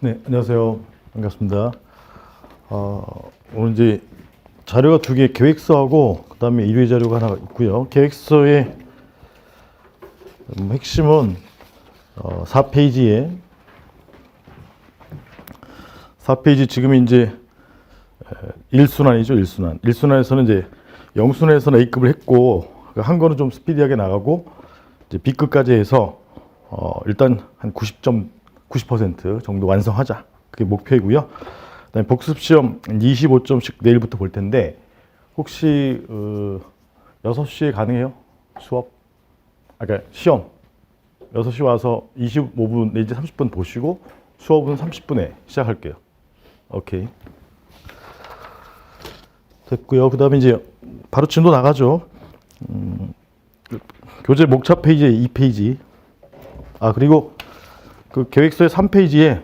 네, 안녕하세요. 반갑습니다. 오늘 이제 자료가 두 개, 계획서하고 그다음에 일회 자료가 하나 있고요. 계획서의 핵심은 4페이지에 4페이지 지금 이제 1순환이죠, 1순환. 1순환에서는 이제 0순환에서는 A급을 했고 한 거는 좀 스피디하게 나가고 이제 B급까지 해서 일단 한 90% 정도 완성하자. 그게 목표이고요. 그다음에 복습 시험 25점씩 내일부터 볼 텐데 혹시 6시에 가능해요? 수업? 그러니까 시험 6시 와서 25분 내지 30분 보시고 수업은 30분에 시작할게요. 오케이. 됐고요. 그다음에 이제 바로 진도 나가죠. 교재 목차 페이지에 2페이지. 그리고 그 계획서의 3페이지에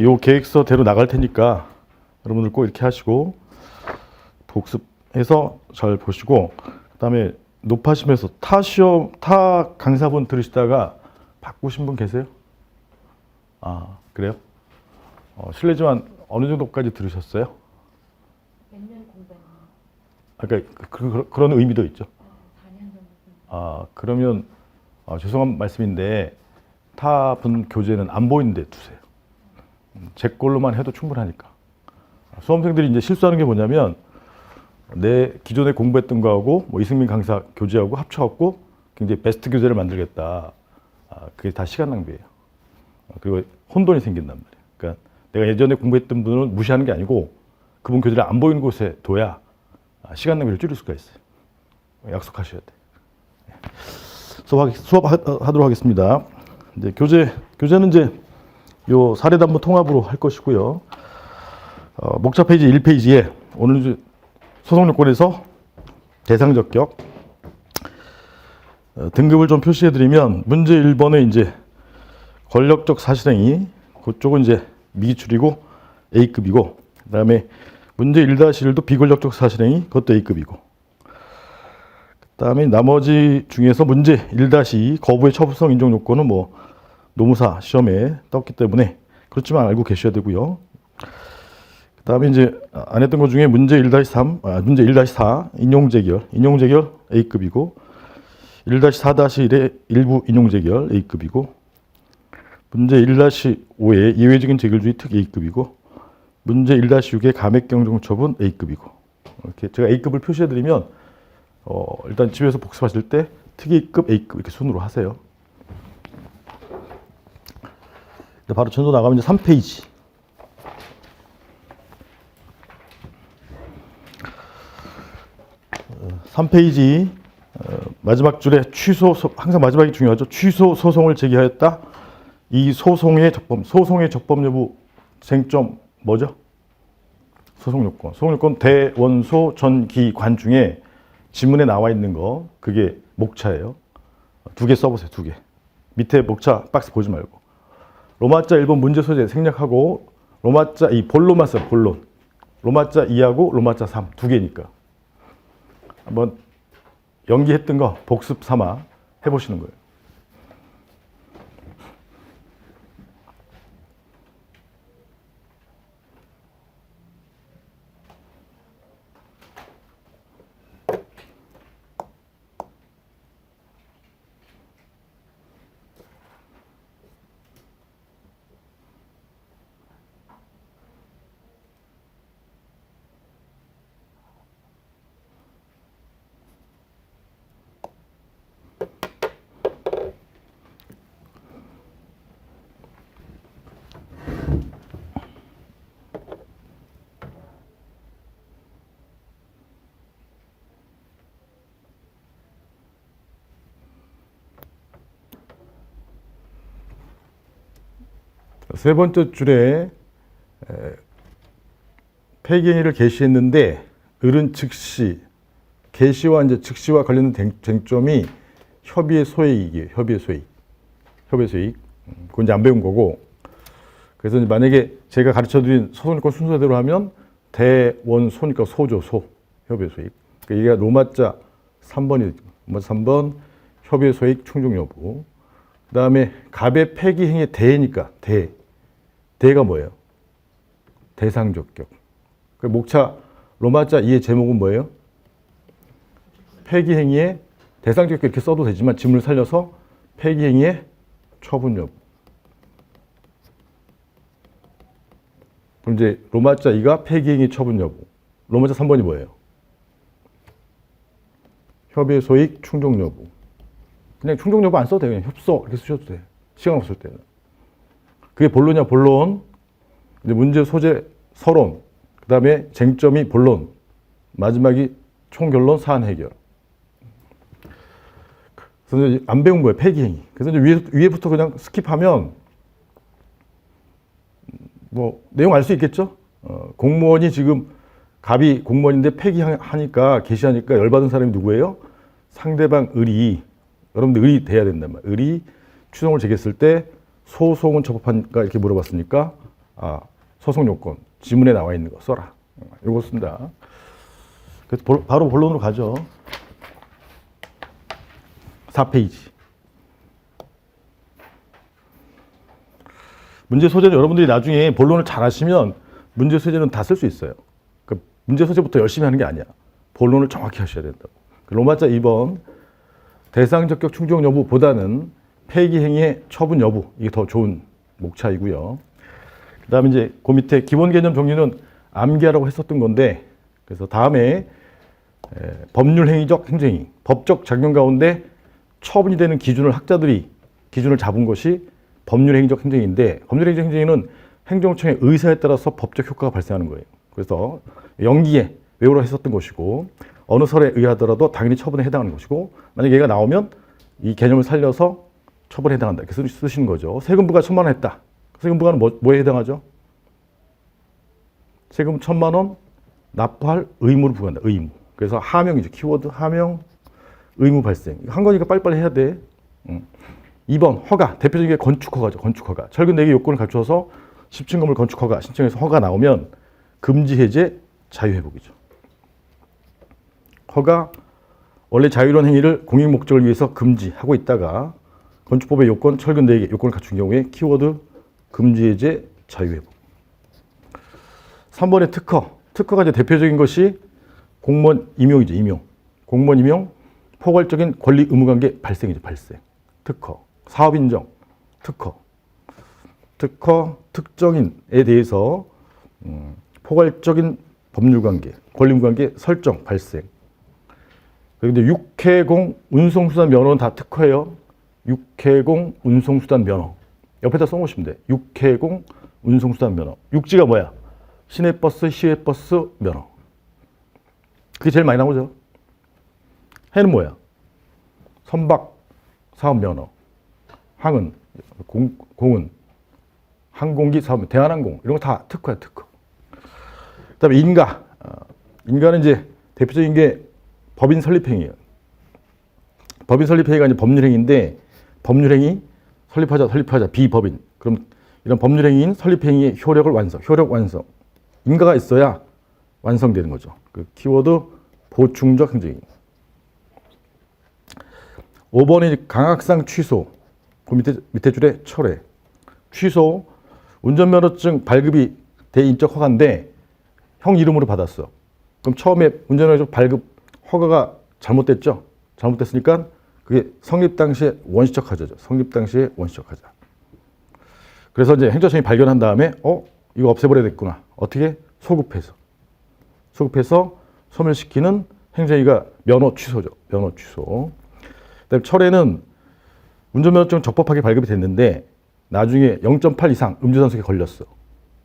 요 계획서대로 나갈 테니까 여러분들 꼭 이렇게 하시고 복습해서 잘 보시고 그다음에 높아시면서 타 강사분 들으시다가 바꾸신 분 계세요? 그래요? 실례지만 어느 정도까지 들으셨어요? 몇 년 공부했나요? 그러니까 그런 의미도 있죠. 4년 정도. 그러면 죄송한 말씀인데 타분 교재는 안 보이는데 두세요. 제 걸로만 해도 충분하니까. 수험생들이 이제 실수하는 게 뭐냐면 내 기존에 공부했던 거하고 뭐 이승민 강사 교재하고 합쳐갖고 굉장히 베스트 교재를 만들겠다. 그게 다 시간 낭비예요. 그리고 혼돈이 생긴단 말이에요. 그러니까 내가 예전에 공부했던 분은 무시하는 게 아니고 그분 교재를 안 보이는 곳에 둬야 시간 낭비를 줄일 수가 있어요. 약속하셔야 돼요. 수업하도록 하겠습니다. 이제 교재는 이제 요 사례담보 통합으로 할 것이고요. 목차 페이지 1페이지에 오늘 이제 소송요건에서 대상 적격 등급을 좀 표시해드리면 문제 1번에 이제 권력적 사실행위 그쪽은 이제 미기출이고 A급이고 그다음에 문제 1-1도 비권력적 사실행위 그것도 A급이고 그다음에 나머지 중에서 문제 1-2 거부의 처분성 인정 요건은 뭐 노무사 시험에 떴기 때문에 그렇지만 알고 계셔야 되고요. 그다음에 이제 안 했던 것 중에 문제 1-3, 문제 1-4 인용재결 A급이고 1-4-1의 일부 인용재결 A급이고 문제 1-5의 예외적인 재결주의 특 A급이고 문제 1-6의 감액경정처분 A급이고 이렇게 제가 A급을 표시해드리면 일단 집에서 복습하실 때 특이급 A급 이렇게 순으로 하세요. 바로 전도 나가면 이제 3페이지. 3페이지 마지막 줄에 취소, 항상 마지막이 중요하죠. 취소 소송을 제기하였다. 이 소송의 적법 여부 쟁점 뭐죠? 소송 요건 대원소 전기관 중에 지문에 나와 있는 거 그게 목차예요. 2개 써보세요. 2개. 밑에 목차 박스 보지 말고. 로마자 1번 문제 소재 생략하고 로마자 2 본론만 써요. 본론. 로마자 2하고 로마자 3 2개니까. 한번 연기했던 거 복습 삼아 해보시는 거예요. 세 번째 줄에 폐기행위를 개시했는데 을은 즉시 개시와 이제 즉시와 관련된 쟁점이 협의의 소액이에요. 협의의 소액. 그건 이제 안 배운 거고. 그래서 이제 만약에 제가 가르쳐드린 소송요건 순서대로 하면 대원소니까 소죠, 소. 협의의 소액. 그러니까 이게 로마자 3번이 로마자 3번 협의의 소액 충족 여부. 그 다음에 갑의 폐기행위의 대니까 대가 뭐예요? 대상적격. 그 목차 로마자 2의 제목은 뭐예요? 폐기행위의 대상적격 이렇게 써도 되지만 지문을 살려서 폐기행위의 처분 여부. 그럼 이제 로마자 2가 폐기행위 처분 여부. 로마자 3번이 뭐예요? 협의 소익 충족 여부. 그냥 충족 여부 안 써도 돼요. 그냥 협소 이렇게 쓰셔도 돼. 시간 없을 때는. 그게 본론이야 본론. 이제 문제 소재 서론. 그 다음에 쟁점이 본론. 마지막이 총결론 사안 해결. 그래서 이제 안 배운 거예요. 폐기행위. 그래서 이제 위에부터 그냥 스킵하면 뭐 내용 알 수 있겠죠? 공무원이 지금 갑이 공무원인데 폐기하니까 게시하니까 열받은 사람이 누구예요? 상대방 을이. 여러분들 을이 돼야 된단 말이에요. 을이 추송을 제기했을 때 소송은 적법한가 이렇게 물어봤으니까 소송 요건 지문에 나와 있는 거 써라. 이거 쓴다. 그래서 바로 본론으로 가죠. 4페이지. 문제 소재는 여러분들이 나중에 본론을 잘 하시면 문제 소재는 다 쓸 수 있어요. 그러니까 문제 소재부터 열심히 하는 게 아니야. 본론을 정확히 하셔야 된다고. 로마자 2번 대상 적격 충족 여부보다는 폐기행위의 처분 여부 이게 더 좋은 목차이고요. 그 다음에 이제 그 밑에 기본 개념 정리는 암기하라고 했었던 건데 그래서 다음에 법률 행위적 행정행위 법적 작용 가운데 처분이 되는 기준을 학자들이 기준을 잡은 것이 법률 행위적 행정인데 법률 행위적 행정은 행정청의 의사에 따라서 법적 효과가 발생하는 거예요. 그래서 연기에 외우라 했었던 것이고 어느 설에 의하더라도 당연히 처분에 해당하는 것이고 만약에 얘가 나오면 이 개념을 살려서 처분에 해당한다. 이렇게 쓰시는 거죠. 세금부가 1,000만 원 했다. 세금부가는 뭐에 해당하죠? 세금 1,000만 원 납부할 의무를 부과한다. 의무. 그래서 하명이죠. 키워드 하명 의무 발생. 한 거니까 빨리빨리 해야 돼. 2번 허가. 대표적인 게 건축 허가죠. 건축 허가. 철근 4개 요건을 갖춰서 10층 건물 건축 허가 신청해서 허가 나오면 금지 해제 자유 회복이죠. 허가 원래 자유로운 행위를 공익 목적을 위해서 금지하고 있다가 건축법의 요건 철근 4개 요건을 갖춘 경우에 키워드 금지 해제 자유 회복. 3번의 특허. 특허가 이제 대표적인 것이 공무원 임용이죠. 임용. 공무원 임용 포괄적인 권리 의무 관계 발생이죠. 발생. 특허. 사업 인정. 특허. 특허 특정인에 대해서 포괄적인 법률 관계, 권리 의무 관계 설정 발생. 그런데 육해공 운송수단 면허는 다 특허예요. 육해공 운송수단 면허. 옆에다 써놓으시면 돼. 육해공 운송수단 면허. 육지가 뭐야? 시내버스, 시외버스 면허. 그게 제일 많이 나오죠. 해는 뭐야? 선박 사업 면허. 항은, 공은, 항공기 사업, 대한항공 이런 거 다 특허야, 특허. 그다음에 인가. 인가는 이제 대표적인 게 법인 설립행위예요. 법인 설립행위가 이제 법률행위인데 법률행위 설립하자 비법인. 그럼 이런 법률행위인 설립행위의 효력을 완성, 효력 완성. 인가가 있어야 완성되는 거죠. 그 키워드 보충적 행정행위. 5번이 강학상 취소. 그 밑에 줄에 철회. 취소. 운전면허증 발급이 대인적 허가인데 형 이름으로 받았어. 그럼 처음에 운전면허증 발급 허가가 잘못됐죠? 잘못됐으니까 그게 성립 당시에 원시적 하자죠. 성립 당시에 원시적 하자. 그래서 이제 행정청이 발견한 다음에 이거 없애버려야겠구나. 어떻게? 소급해서 소멸시키는 행정위가 면허 취소죠. 면허 취소. 그다음에 철회는 운전면허증 적법하게 발급이 됐는데 나중에 0.8 이상 음주단속에 걸렸어.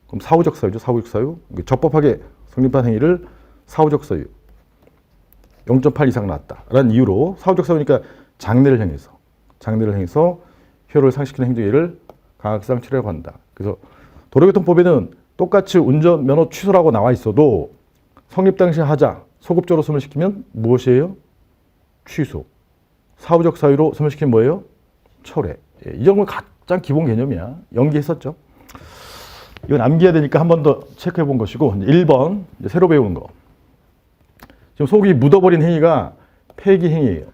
그럼 사후적 사유죠. 사후적 사유. 적법하게 성립한 행위를 사후적 사유. 0.8 이상 나왔다라는 이유로 사후적 사유니까 장래를 향해서 효력을 상실시키는 행정위를 강학상 철회라고 한다. 그래서 도로교통법에는 똑같이 운전면허 취소라고 나와 있어도 성립 당시에 하자, 소급적으로 소멸시키면 무엇이에요? 취소. 사후적 사유로 소멸시키면 뭐예요? 철회. 이 정도는 가장 기본 개념이야. 연기했었죠. 이건 암기해야 되니까 한 번 더 체크해 본 것이고 1번 새로 배우는 거. 지금 속이 묻어버린 행위가 폐기 행위예요.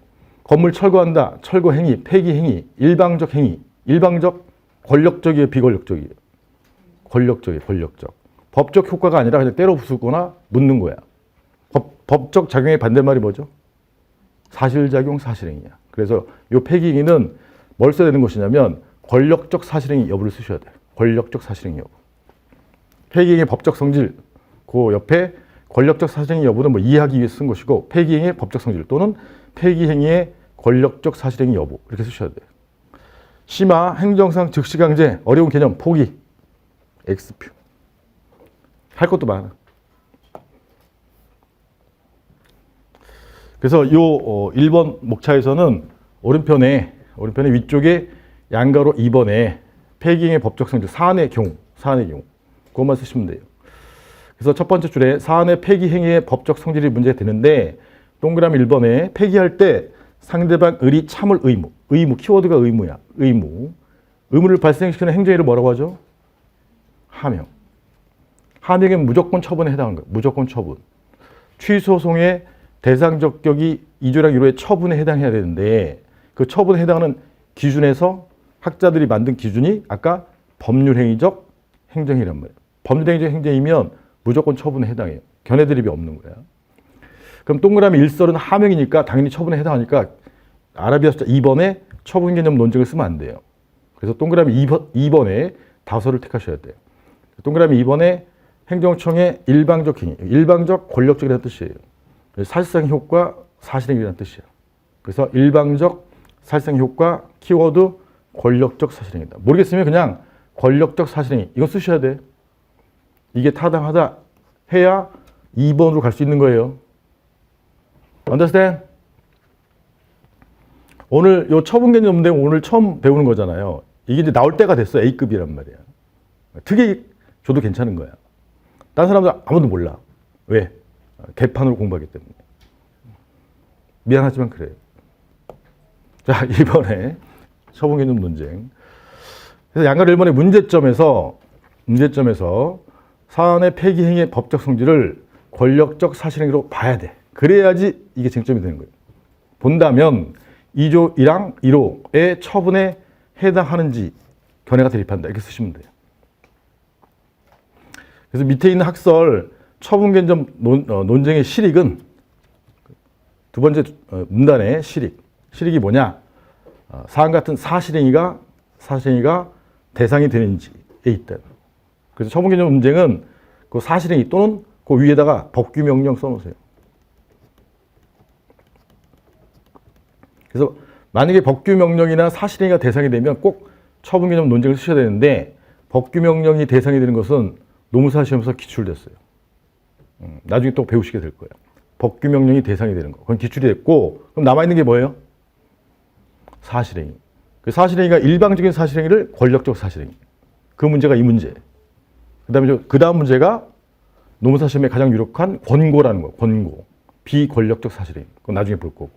건물 철거한다. 철거 행위, 폐기 행위, 일방적 행위. 일방적, 권력적이에요, 비권력적이에요? 권력적이에요, 권력적. 법적 효과가 아니라 그냥 때려 부수거나 묻는 거야. 법적 작용의 반대말이 뭐죠? 사실작용, 사실행위야. 그래서 이 폐기행위는 뭘 써야 되는 것이냐면 권력적 사실행위 여부를 쓰셔야 돼요. 권력적 사실행위 여부. 폐기행위의 법적 성질, 그 옆에 권력적 사실행위 여부는 뭐 이해하기 위해 쓴 것이고 폐기행위의 법적 성질 또는 폐기행위의 권력적 사실행위 여부 이렇게 쓰셔야 돼요. 심화, 행정상, 즉시강제, 어려운 개념, 포기, X표. 할 것도 많아. 그래서 요 1번 목차에서는 오른편에 위쪽에 양가로 2번에 폐기행위의 법적 성질 사안의 경우 그것만 쓰시면 돼요. 그래서 첫 번째 줄에 사안의 폐기행위의 법적 성질이 문제가 되는데 동그라미 1번에 폐기할 때 상대방 의리 참을 의무 키워드가 의무야. 의무를 발생시키는 행정일을 뭐라고 하죠? 하명. 하명은 무조건 처분에 해당하는 거예요. 무조건 처분. 취소송의 대상적 격이 2조랑 1호의 처분에 해당해야 되는데 그 처분에 해당하는 기준에서 학자들이 만든 기준이 아까 법률행위적 행정이란 말이에요. 법률행위적 행정이면 무조건 처분에 해당해요. 견해 드립이 없는 거야. 그럼 동그라미 1설은 하명이니까 당연히 처분에 해당하니까 아라비아 숫자 2번에 처분 개념 논증을 쓰면 안 돼요. 그래서 동그라미 2번에 다서를 택하셔야 돼요. 동그라미 2번에 행정청의 일방적 행위, 일방적 권력적이라는 뜻이에요. 사실상 효과, 사실행위라는 뜻이에요. 그래서 일방적 사실상 효과, 키워드 권력적 사실행위다. 모르겠으면 그냥 권력적 사실행위 이거 쓰셔야 돼. 이게 타당하다 해야 2번으로 갈 수 있는 거예요. Understand? 오늘 요 처분 개념 문제 오늘 처음 배우는 거잖아요. 이게 이제 나올 때가 됐어. A급이란 말이야. 특이 줘도 괜찮은 거야. 다른 사람들 아무도 몰라. 왜? 개판으로 공부하기 때문에. 미안하지만 그래요. 자, 이번에 처분 개념 논쟁. 그래서 양가 1번의 문제점에서 사안의 폐기 행위의 법적 성질을 권력적 사실행위로 봐야 돼. 그래야지 이게 쟁점이 되는 거예요. 본다면 2조 1항 1호의 처분에 해당하는지 견해가 대립한다. 이렇게 쓰시면 돼요. 그래서 밑에 있는 학설 처분 개념 논쟁의 실익은 두 번째 문단의 실익이 뭐냐? 사안 같은 사실행위가 대상이 되는지에 있다. 그래서 처분 개념 논쟁은 그 사실행위 또는 그 위에다가 법규 명령 써놓으세요. 그래서 만약에 법규 명령이나 사실행위가 대상이 되면 꼭 처분 개념 논쟁을 쓰셔야 되는데 법규 명령이 대상이 되는 것은 노무사 시험에서 기출됐어요. 나중에 또 배우시게 될 거예요. 법규 명령이 대상이 되는 거. 그건 기출이 됐고 그럼 남아있는 게 뭐예요? 사실행위. 그 사실행위가 일방적인 사실행위를 권력적 사실행위. 그 문제가 이 문제. 그 다음 문제가 노무사 시험에 가장 유력한 권고라는 거예요. 권고. 비권력적 사실행위. 그건 나중에 볼 거고.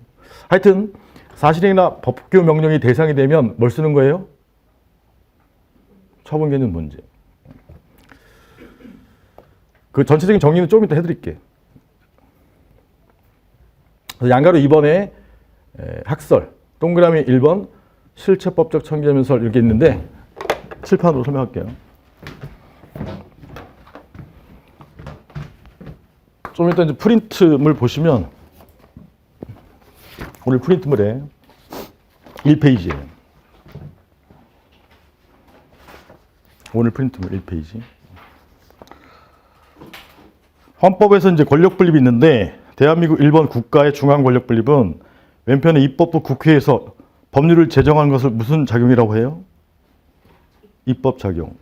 하여튼 사실행위나 법규 명령이 대상이 되면 뭘 쓰는 거예요? 처분 개념 문제. 그 전체적인 정리는 좀 이따 해드릴게. 양가로 2번에 학설, 동그라미 1번 실체법적 청기하면서 이렇게 있는데 칠판으로 설명할게요. 좀 이따 이제 프린트물 보시면 오늘 프린트물에 1페이지예요. 오늘 프린트물 1페이지. 헌법에서 이제 권력 분립이 있는데 대한민국 1번 국가의 중앙 권력 분립은 왼편에 입법부 국회에서 법률을 제정하는 것을 무슨 작용이라고 해요? 입법 작용.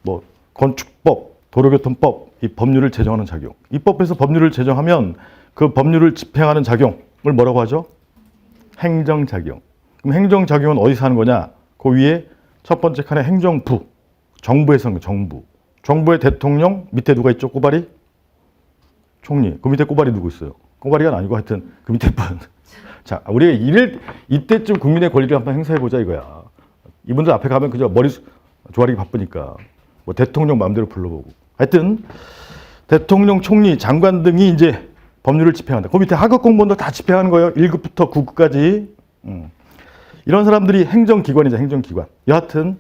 뭐 건축법, 도로교통법, 이 법률을 제정하는 작용. 입법에서 법률을 제정하면 그 법률을 집행하는 작용을 뭐라고 하죠? 행정작용. 그럼 행정작용은 어디서 하는 거냐? 그 위에 첫 번째 칸에 행정부, 정부에서 하는 거예요. 정부의 대통령, 밑에 누가 있죠? 꼬발이? 총리. 그 밑에 꼬발이 누구 있어요? 꼬발이가 아니고 하여튼 그 밑에 분. 자, 우리가 이때쯤 국민의 권리를 한번 행사해보자 이거야. 이분들 앞에 가면 그저 머리 조아리기 바쁘니까. 뭐 대통령 마음대로 불러보고. 하여튼 대통령, 총리, 장관 등이 이제 법률을 집행한다. 그 밑에 하급 공무원도 다 집행하는 거예요. 1급부터 9급까지. 이런 사람들이 행정기관이죠. 행정기관. 여하튼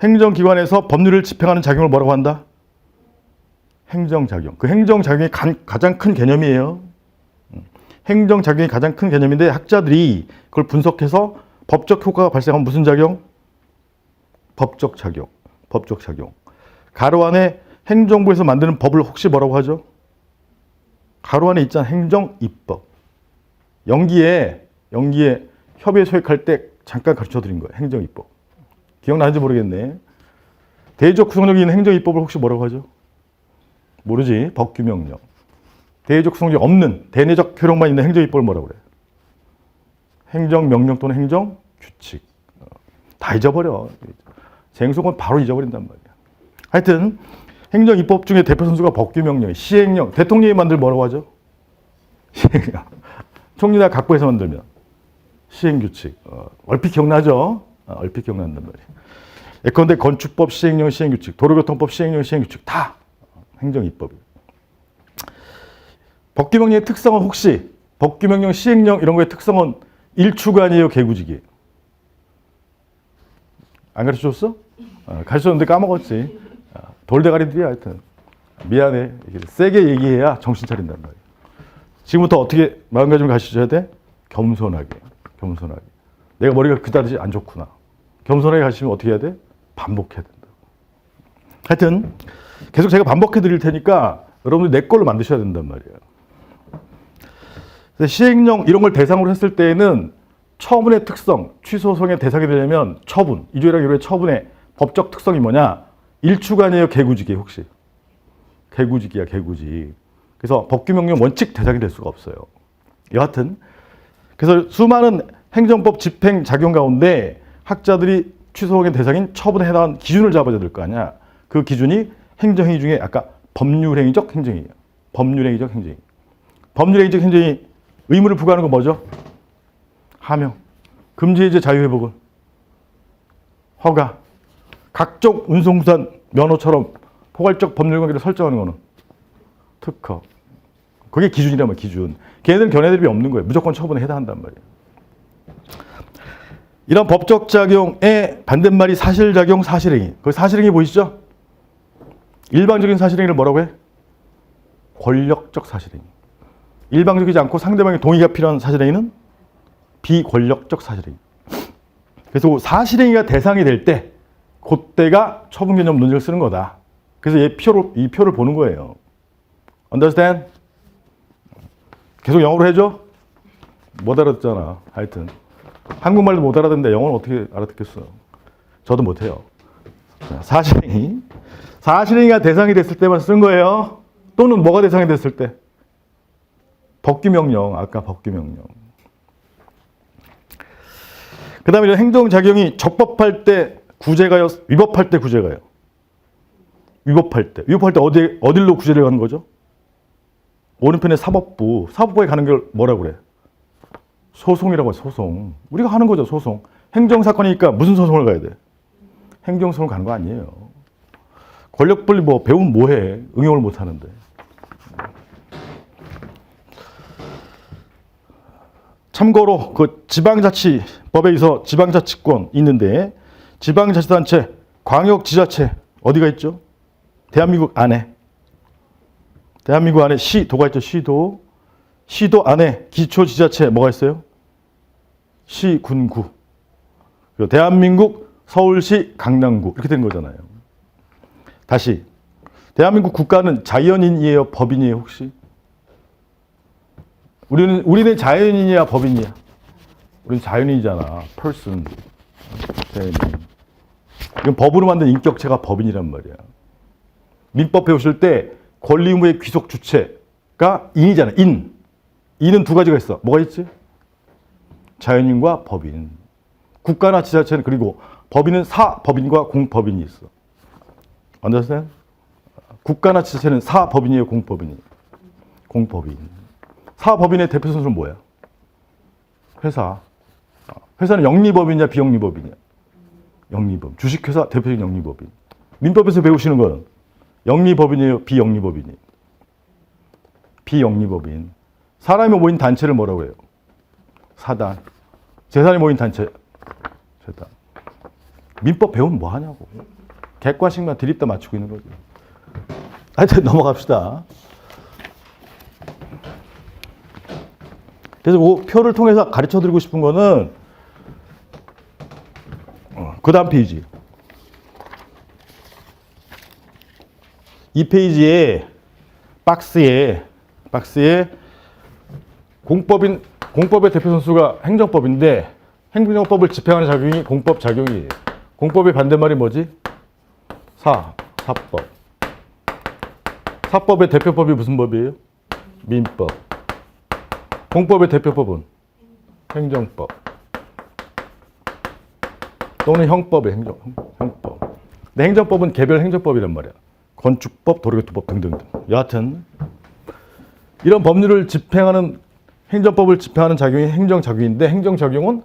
행정기관에서 법률을 집행하는 작용을 뭐라고 한다? 행정작용. 그 행정작용이 가장 큰 개념이에요. 행정작용이 가장 큰 개념인데 학자들이 그걸 분석해서 법적 효과가 발생하면 무슨 작용? 법적 작용. 법적 작용. 가로 안에 행정부에서 만드는 법을 혹시 뭐라고 하죠? 가로 안에 있잖아. 행정입법. 연기에 협의회 소획할 때 잠깐 가르쳐 드린 거예요. 행정입법. 기억나는지 모르겠네. 대의적 구성력이 있는 행정입법을 혹시 뭐라고 하죠? 모르지. 법규명령. 대의적 구성력이 없는 대내적 효력만 있는 행정입법을 뭐라고 그래요? 행정명령 또는 행정규칙. 다 잊어버려. 쟁송은 바로 잊어버린단 말이야. 하여튼 행정입법 중에 대표 선수가 법규명령, 시행령. 대통령이 만들 뭐라고 하죠? 시행령. 총리나 각부에서 만들면 시행규칙. 얼핏 기억나죠? 얼핏 기억난단 말이에요. 예컨대 건축법 시행령, 시행규칙, 도로교통법 시행령, 시행규칙 다 행정입법이에요. 법규명령의 특성은 혹시 법규명령, 시행령 이런 거의 특성은 일추간이에요, 개구직이에요? 안 가르쳐줬어? 가르쳐줬는데 까먹었지. 돌대가리들이야 하여튼. 미안해. 세게 얘기해야 정신 차린단 말이야. 지금부터 어떻게 마음가짐을 가르쳐줘야 돼? 겸손하게. 겸손하게. 내가 머리가 그다지 안 좋구나. 겸손하게 가르치면 어떻게 해야 돼? 반복해야 된다. 하여튼 계속 제가 반복해 드릴 테니까 여러분들 내 걸로 만드셔야 된단 말이에요. 시행령 이런 걸 대상으로 했을 때에는 처분의 특성, 취소소송의 대상이 되려면 처분, 이조이랑 이로의 처분의 법적 특성이 뭐냐? 일추간이에요, 개구직이에요, 혹시? 개구직이야, 개구직. 그래서 법규명령 원칙 대상이 될 수가 없어요. 여하튼 그래서 수많은 행정법 집행 작용 가운데 학자들이 취소소송의 대상인 처분에 해당하는 기준을 잡아야 될 거 아니야. 그 기준이 행정행위 중에 아까 법률행위적 행정이에요. 법률행위적 행정이. 법률행위적 행정이 의무를 부과하는 건 뭐죠? 하명, 금지해제 자유회복은 허가, 각종 운송수단 면허처럼 포괄적 법률관계를 설정하는 거는 특허. 그게 기준이라면 기준. 걔네들은 견해 대비 없는 거예요. 무조건 처분에 해당한단 말이에요. 이런 법적 작용의 반대말이 사실작용, 사실행위. 그 사실행위 보이시죠? 일방적인 사실행위를 뭐라고 해? 권력적 사실행위. 일방적이지 않고 상대방의 동의가 필요한 사실행위는 비권력적 사실행위. 그래서 사실행위가 대상이 될 때 그때가 처분 개념 논리를 쓰는 거다. 그래서 이 표를 보는 거예요. Understand? 계속 영어로 해줘? 못 알아듣잖아. 하여튼 한국말도 못 알아듣는데 영어는 어떻게 알아듣겠어? 저도 못해요. 사실행위가 대상이 됐을 때만 쓴 거예요. 또는 뭐가 대상이 됐을 때? 법규명령, 아까 법규명령. 그 다음에 행정작용이 적법할 때 구제가요, 위법할 때 구제가요? 위법할 때 어디로 구제를 가는 거죠? 오른편에 사법부에 가는 걸 뭐라고 그래? 소송이라고 해, 소송. 우리가 하는 거죠, 소송. 행정사건이니까 무슨 소송을 가야 돼? 행정소송을 가는 거 아니에요. 권력분리 뭐 배우면 뭐해? 응용을 못 하는데. 참고로 그 지방자치법에 있어 지방자치권 있는데 지방자치단체, 광역지자체 어디가 있죠? 대한민국 안에. 대한민국 안에 시도가 있죠. 시도 안에 기초지자체 뭐가 있어요? 시, 군, 구. 대한민국 서울시, 강남구 이렇게 된 거잖아요. 다시 대한민국 국가는 자연인이에요, 법인이에요, 혹시? 우리는 자연인이야, 법인이야? 우리는 자연인이잖아. person. 자연인. 이건 법으로 만든 인격체가 법인이란 말이야. 민법 배우실 때 권리 의무의 귀속 주체가 인이잖아. 인은 두 가지가 있어. 뭐가 있지? 자연인과 법인. 국가나 지자체는 그리고 법인은 사법인과 공법인이 있어. understand? 국가나 지자체는 사법인이에요, 공법인이에요? 공법인. 사법인의 대표 선수는 뭐야? 회사. 회사는 영리법인이냐 비영리법인이냐? 영리법. 주식회사 대표적인 영리법인. 민법에서 배우시는 거는 영리법인이에요, 비영리법인이에요? 비영리법인. 사람이 모인 단체를 뭐라고 해요? 사단. 재산이 모인 단체. 재단. 민법 배우면 뭐 하냐고. 객관식만 드립다 맞추고 있는 거죠. 하여튼 넘어갑시다. 그래서 그 표를 통해서 가르쳐 드리고 싶은 거는 그 다음 페이지. 이 페이지에 박스에 공법의 대표 선수가 행정법인데 행정법을 집행하는 작용이 공법 작용이에요. 공법의 반대말이 뭐지? 사법. 사법의 대표법이 무슨 법이에요? 민법. 공법의 대표법은 행정법. 또는 형법의 형법. 근데 행정법은 개별 행정법이란 말이야. 건축법, 도로교통법 등등등. 여하튼 이런 법률을 집행하는 행정법을 집행하는 작용이 행정작용인데 행정작용은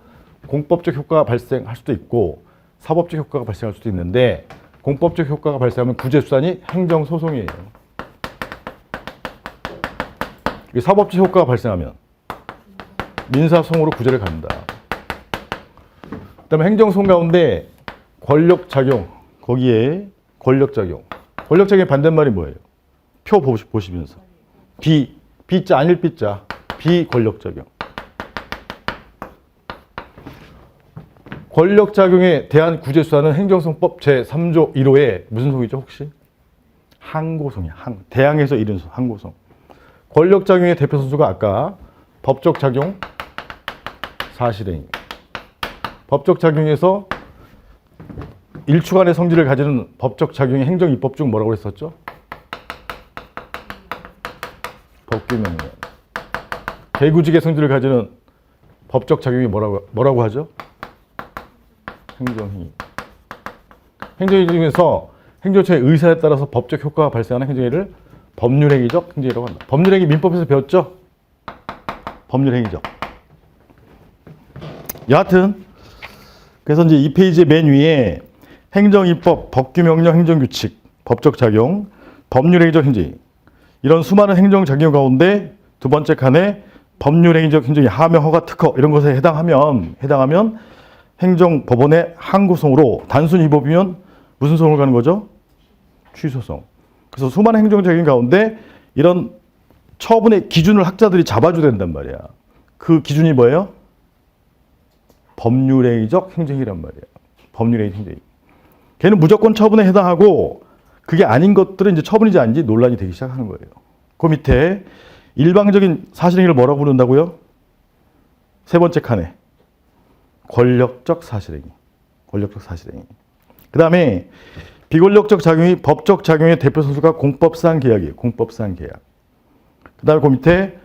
공법적 효과가 발생할 수도 있고 사법적 효과가 발생할 수도 있는데 공법적 효과가 발생하면 구제수단이 행정소송이에요. 사법적 효과가 발생하면 민사소송으로 구제를 간다. 그다음에 행정소송 가운데 권력작용, 거기에 권력작용. 권력작용의 반대말이 뭐예요? 표 보시면서. 비자 아닐 비자. 비권력작용. 권력작용에 대한 구제수단은 행정소송법 제3조 1호에 무슨 소송이죠 혹시? 항고송이야. 대항에서 이른 항고송. 권력작용의 대표 선수가 아까 법적작용, 사실행위. 법적작용에서 일주간의 성질을 가지는 법적작용의 행정입법 중 뭐라고 했었죠? 법규명령. 개구직의 성질을 가지는 법적작용이 뭐라고 하죠? 행정행위. 행정행위 중에서 행정처의 의사에 따라서 법적 효과가 발생하는 행정행위를 법률행위적 행정이라고 한다. 법률행위 민법에서 배웠죠? 법률행위적. 여하튼 그래서 이제 이 페이지의 맨 위에 행정입법, 법규명령, 행정규칙, 법적 작용, 법률행위적 행정이 이런 수많은 행정작용 가운데 두 번째 칸에 법률행위적 행정이 하명, 허가, 특허 이런 것에 해당하면 행정법원의 항고송으로 단순 위법이면 무슨 소송을 가는 거죠? 취소송. 그래서 수많은 행정작용 가운데 이런 처분의 기준을 학자들이 잡아줘야 된단 말이야. 그 기준이 뭐예요? 법률행위적 행정이란 말이야. 법률행위 행정이. 걔는 무조건 처분에 해당하고 그게 아닌 것들은 이제 처분이지 아닌지 논란이 되기 시작하는 거예요. 그 밑에 일방적인 사실행위를 뭐라고 부른다고요? 세 번째 칸에 권력적 사실행위. 권력적 사실행위. 그 다음에 비권력적 작용이 법적 작용의 대표 선수가 공법상 계약이에요. 공법상 계약. 그 다음에 그 밑에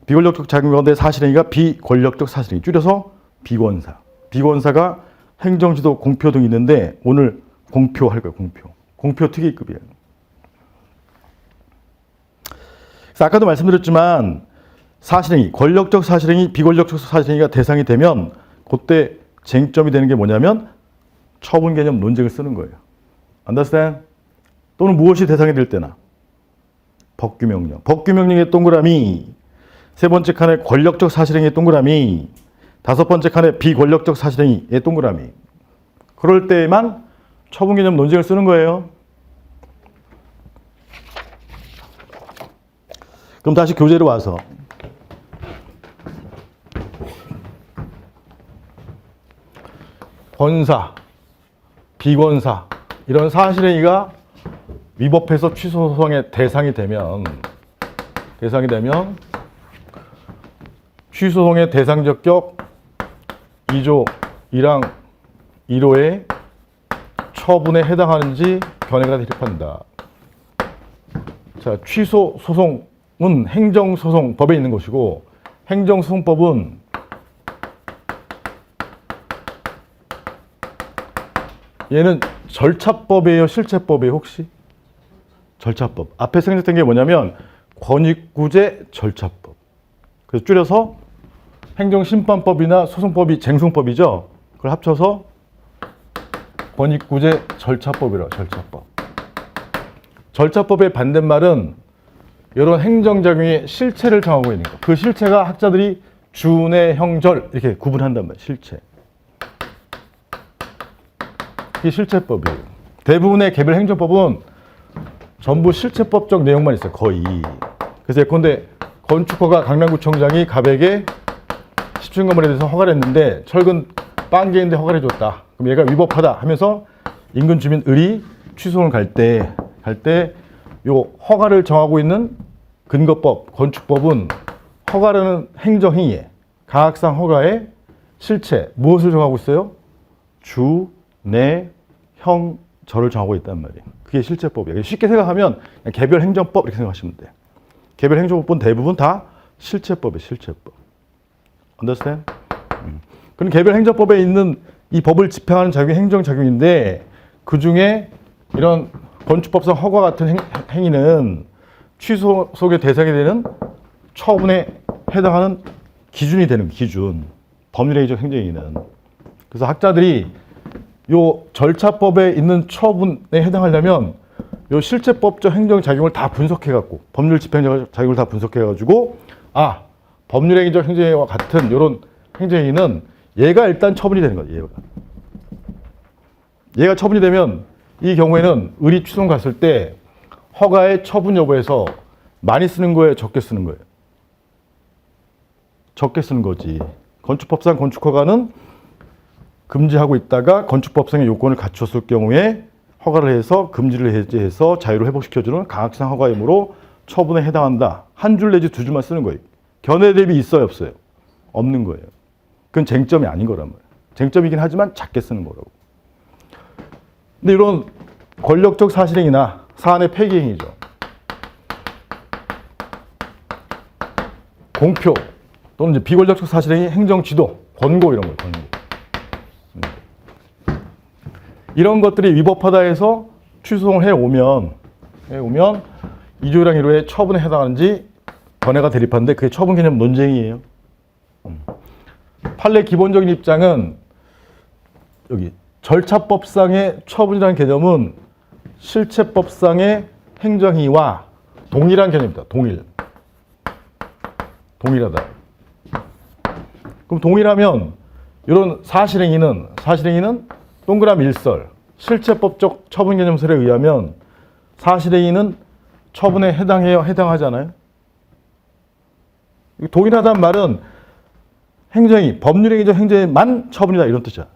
비권력적 작용 가운데 사실행위가 비권력적 사실행위. 줄여서 비권사. 비권사가 행정지도 공표 등이 있는데 오늘 공표할 거예요. 공표 특이급이에요. 그래서 아까도 말씀드렸지만 사실행위, 권력적 사실행위, 비권력적 사실행위가 대상이 되면 그때 쟁점이 되는 게 뭐냐면 처분 개념 논쟁을 쓰는 거예요. Understand? 또는 무엇이 대상이 될 때나 법규명령. 법규명령의 동그라미, 세 번째 칸에 권력적 사실행위의 동그라미, 다섯 번째 칸에 비권력적 사실행위의 동그라미. 그럴 때에만 처분 개념 논쟁을 쓰는 거예요. 그럼 다시 교재로 와서 권사, 비권사 이런 사실행위가 위법해서 취소 소송의 대상이 되면 취소 소송의 대상적격 2조 1항 1호의 처분에 해당하는지 견해가 대립한다. 자, 취소 소송은 행정소송법에 있는 것이고 행정소송법은 얘는 절차법이에요, 실체법이에요, 혹시? 절차법. 앞에 생략된 게 뭐냐면 권익구제 절차법. 그래서 줄여서 행정심판법이나 소송법이 쟁송법이죠. 그걸 합쳐서 권익구제 절차법이라고. 절차법. 절차법의 반대말은 이런 행정작용의 실체를 정하고 있는 거. 그 실체가 학자들이 준의 형절 이렇게 구분한단 말이에요. 실체. 이게 실체법이에요. 대부분의 개별 행정법은 전부 실체법적 내용만 있어요. 거의. 그래서 예컨대 건축허가 강남구청장이 갑에게 10층 건물에 대해서 허가를 했는데 철근 빵개인데 허가를 해줬다. 그럼 얘가 위법하다 하면서 인근 주민 을이 취소를 갈 때 요 허가를 정하고 있는 근거법, 건축법은 허가라는 행정행위에 가학상 허가의 실체 무엇을 정하고 있어요? 주, 내, 형, 절을 정하고 있단 말이에요. 그게 실체법이에요. 쉽게 생각하면 그냥 개별 행정법 이렇게 생각하시면 돼요. 개별 행정법은 대부분 다 실체법이에요. 실체법. Understand? 그럼 개별 행정법에 있는 이 법을 집행하는 작용이 행정작용인데 그 중에 이런 건축법상 허가 같은 행위는 취소 속의 대상이 되는 처분에 해당하는 기준이 되는 기준. 법률행위적 행정행위는. 그래서 학자들이 요 절차법에 있는 처분에 해당하려면 요 실체법적 행정작용을 다 분석해갖고 법률 집행작용을 다 분석해가지고 법률행위적 행정행위와 같은 이런 행정행위는 얘가 일단 처분이 되는 거예요. 얘가 처분이 되면 이 경우에는 을이 취소 갔을 때 허가의 처분 여부에서 많이 쓰는 거예요, 적게 쓰는 거예요? 적게 쓰는 거지. 건축법상 건축허가는 금지하고 있다가 건축법상의 요건을 갖췄을 경우에 허가를 해서 금지를 해제해서 자유를 회복시켜주는 가학상 허가이므로 처분에 해당한다. 한 줄 내지 두 줄만 쓰는 거예요. 견해 대비 있어요, 없어요? 없는 거예요. 그건 쟁점이 아닌 거란 말이에요. 쟁점이긴 하지만 작게 쓰는 거라고. 근데 이런 권력적 사실행위나 사안의 폐기행위죠. 공표 또는 이제 비권력적 사실행위, 행정지도, 권고 이런 거예요. 권고. 이런 것들이 위법하다 해서 취소를 해오면 이조랑 1호의 처분에 해당하는지 견해가 대립하는데 그게 처분 개념 논쟁이에요. 판례 기본적인 입장은 여기 절차법상의 처분이라는 개념은 실체법상의 행정행위와 동일한 개념입니다. 동일하다. 그럼 동일하면 이런 사실행위는 동그라미 1설 실체법적 처분 개념설에 의하면 사실행위는 처분에 해당해요? 해당하지 않아요? 동일하다는 말은 행정행위, 법률행위적 행정행위만 처분이다 이런 뜻이야.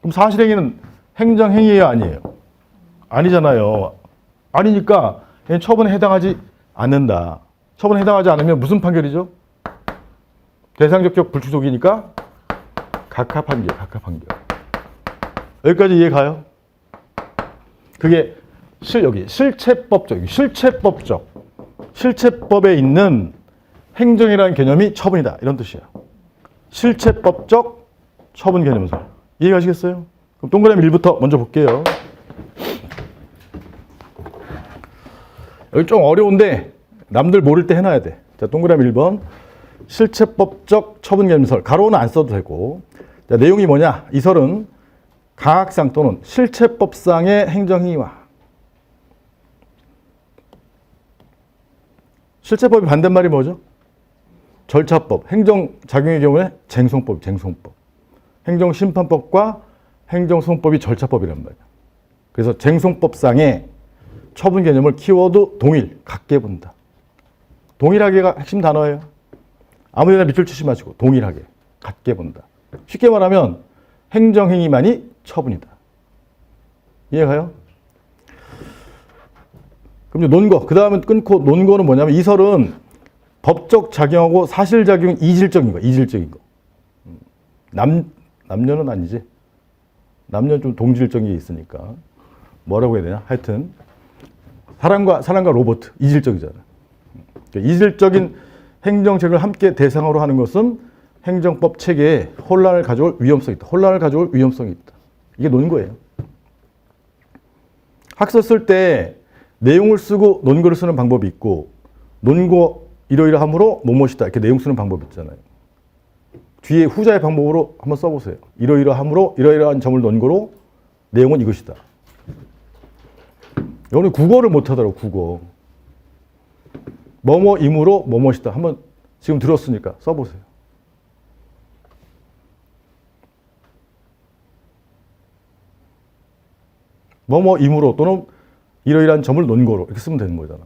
그럼 사실행위는 행정행위예요? 아니에요? 아니잖아요. 아니니까 처분에 해당하지 않는다. 처분에 해당하지 않으면 무슨 판결이죠? 대상적격 불충족이니까 각하판결. 여기까지 이해 가요? 그게 여기 실체법에 있는 행정이라는 개념이 처분이다 이런 뜻이에요. 실체법적 처분 개념설. 이해가시겠어요? 그럼 동그라미 1부터 먼저 볼게요. 여기 좀 어려운데 남들 모를 때 해놔야 돼. 자, 동그라미 1번. 실체법적 처분 개념설. 가로는 안 써도 되고. 자, 내용이 뭐냐? 이 설은 가학상 또는 실체법상의 행정행위와 실체법의 반대말이 뭐죠? 절차법, 행정작용의 경우에 쟁송법. 행정심판법과 행정소송법이 절차법이란 말이야. 그래서 쟁송법상의 처분 개념을 키워드 동일, 같게 본다. 동일하게가 핵심 단어예요. 아무데나 밑줄 치지 마시고 동일하게, 같게 본다. 쉽게 말하면 행정행위만이 처분이다. 이해가요? 그럼 논거, 그 다음은 끊고 논거는 뭐냐면 이 설은 법적 작용하고 사실 작용이 이질적인 거. 남녀는 아니지. 남녀는 좀 동질적인 게 있으니까. 뭐라고 해야 되냐? 하여튼 사람과 로봇, 이질적이잖아. 이질적인 행정책을 함께 대상으로 하는 것은 행정법 체계에 혼란을 가져올 위험성이 있다. 이게 논거예요. 학서 쓸 때 내용을 쓰고 논거를 쓰는 방법이 있고 논거 이러이러함으로 뭐뭐이다 이렇게 내용 쓰는 방법이 있잖아요. 뒤에 후자의 방법으로 한번 써보세요. 이러이러함으로 이러이러한 점을 논거로 내용은 이것이다. 여러분 국어를 못하더라고. 뭐뭐이므로 뭐뭐이다. 한번 지금 들었으니까 써보세요. 뭐뭐이므로 또는 이러이러한 점을 논거로 이렇게 쓰면 되는 거잖아.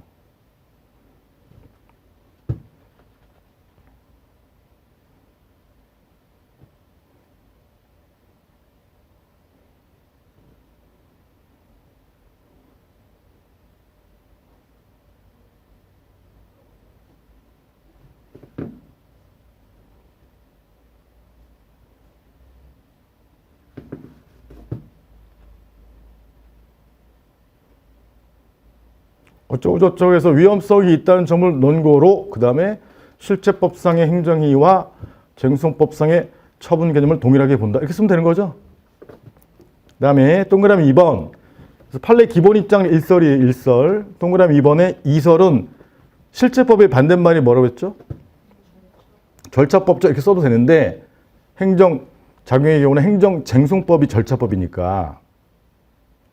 어쩌고저쩌고해서 위험성이 있다는 점을 논거로 그 다음에 실체법상의 행정행위와 쟁송법상의 처분 개념을 동일하게 본다. 이렇게 쓰면 되는 거죠. 그 다음에 동그라미 2번. 그래서 판례 기본 입장 1설이에요. 1설. 동그라미 2번에 2설은 실체법의 반대말이 뭐라고 했죠? 절차법적 이렇게 써도 되는데 행정작용의 경우는 행정쟁송법이 절차법이니까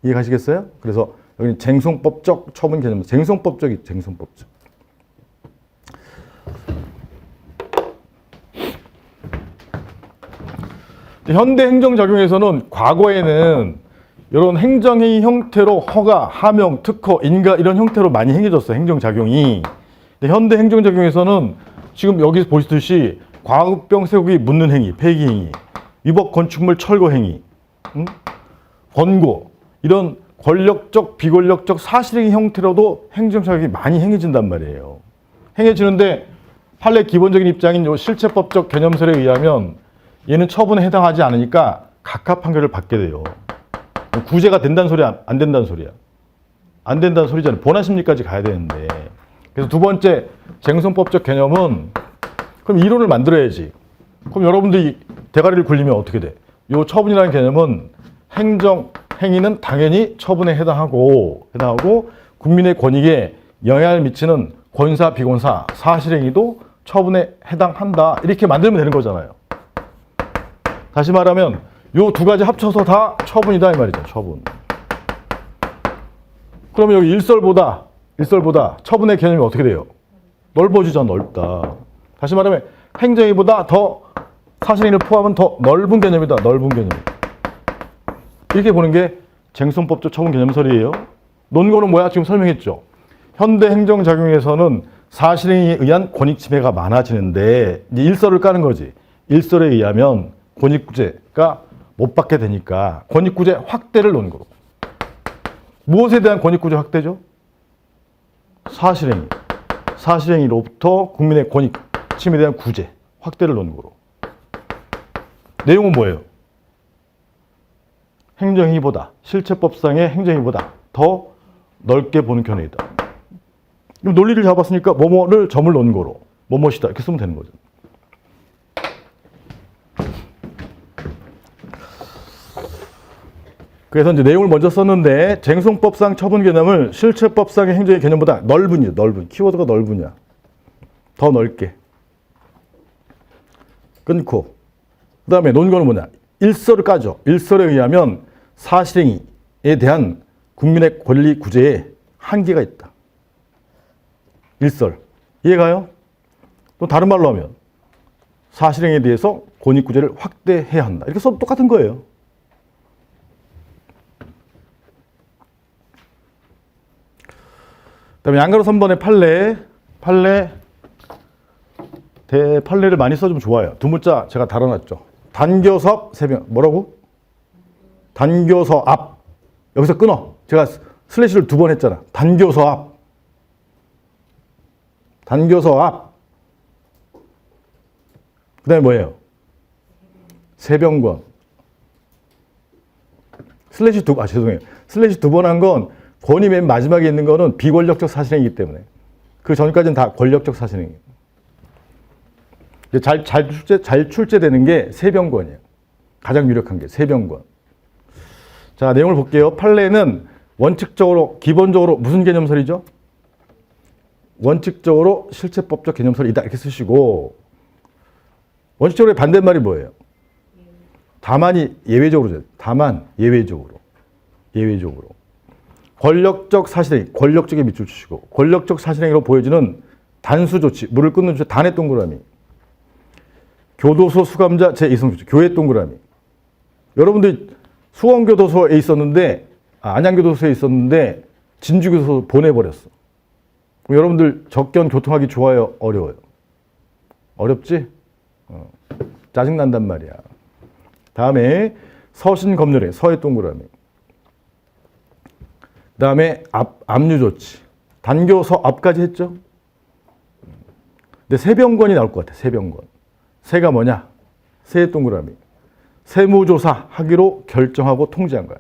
이해 가시겠어요? 그래서 여기는 쟁송법적 처분 개념, 쟁송법적. 현대 행정작용에서는 과거에는 이런 행정행위 형태로 허가, 하명, 특허, 인가 이런 형태로 많이 행해졌어요. 행정작용이. 근데 현대 행정작용에서는 지금 여기서 보시듯이 과급병 세우기 묻는 행위, 폐기행위, 위법 건축물 철거 행위, 권고 이런 권력적, 비권력적 사실행위 형태로도 행정작용이 많이 행해진단 말이에요. 행해지는데 판례 기본적인 입장인 요 실체법적 개념설에 의하면 얘는 처분에 해당하지 않으니까 각하 판결을 받게 돼요. 구제가 된다는 소리야, 안 된다는 소리야? 안 된다는 소리잖아요. 본안심리까지 가야 되는데. 그래서 두 번째 쟁송법적 개념은 그럼 이론을 만들어야지. 그럼 여러분들이 대가리를 굴리면 어떻게 돼? 요 처분이라는 개념은 행정행위는 당연히 처분에 해당하고 국민의 권익에 영향을 미치는 권사, 비권사, 사실행위도 처분에 해당한다. 이렇게 만들면 되는 거잖아요. 다시 말하면 요 두 가지 합쳐서 다 처분이다 이 말이죠. 처분. 그러면 여기 일설보다 처분의 개념이 어떻게 돼요? 넓어지잖아. 넓다. 다시 말하면 행정행위보다 더 사실행위를 포함한 더 넓은 개념이다. 넓은 개념. 이렇게 보는 게 쟁송법적 처분 개념설이에요. 논거는 뭐야? 지금 설명했죠. 현대 행정작용에서는 사실행위에 의한 권익침해가 많아지는데 이제 일설을 까는 거지. 일설에 의하면 권익구제가 못 받게 되니까 권익구제 확대를 논거로. 무엇에 대한 권익구제 확대죠? 사실행위. 사실행위로부터 국민의 권익침에 대한 구제 확대를 논거로. 내용은 뭐예요? 행정행위보다, 실체법상의 행정행위보다 더 넓게 보는 견해이다. 논리를 잡았으니까 뭐뭐를 점을 논거로 뭐뭐이다 이렇게 쓰면 되는 거죠. 그래서 이제 내용을 먼저 썼는데 쟁송법상 처분 개념을 실체법상의 행정의 개념보다 넓은 키워드가 넓으냐 더 넓게 끊고 그 다음에 논거는 뭐냐 일설을 까죠. 일설에 의하면 사실행위에 대한 국민의 권리 구제에 한계가 있다. 일설 이해가요? 또 다른 말로 하면 사실행위에 대해서 권익구제를 확대해야 한다. 이렇게 써도 똑같은 거예요. 그다음에 양가로 3번의 판례를 많이 써주면 좋아요. 두 문자 제가 달아놨죠. 단교섭 세명 뭐라고? 단교서 앞 여기서 끊어. 제가 슬래시를 2번 했잖아. 단교서 앞 그 다음에 뭐예요? 세병권 슬래시 2번 한 건 권위 맨 마지막에 있는 거는 비권력적 사실행위이기 때문에 그 전까지는 다 권력적 사실행위. 잘 출제되는 게 세병권이에요. 가장 유력한 게 세병권. 자, 내용을 볼게요. 판례는 원칙적으로 기본적으로 무슨 개념설이죠? 원칙적으로 실체법적 개념설이다 이렇게 쓰시고 원칙적으로의 반대말이 뭐예요? 다만이 예외적으로. 다만 예외적으로. 권력적 사실행위, 권력적에 밑줄 치시고 권력적 사실행위로 보여지는 단수 조치, 물을 끊는 조치, 단의 동그라미. 교도소 수감자 제2성 조치, 교회 동그라미. 여러분들 수원교도소에 있었는데, 안양교도소에 있었는데 진주교도소 보내버렸어. 그럼 여러분들 적견 교통하기 좋아요? 어려워요? 어렵지? 짜증난단 말이야. 다음에 서신검열회, 서의 동그라미. 그 다음에 압류조치. 단교서 앞까지 했죠? 근데 세병권이 나올 것 같아. 세병권. 세가 뭐냐? 세의 동그라미. 세무조사 하기로 결정하고 통지한 거야.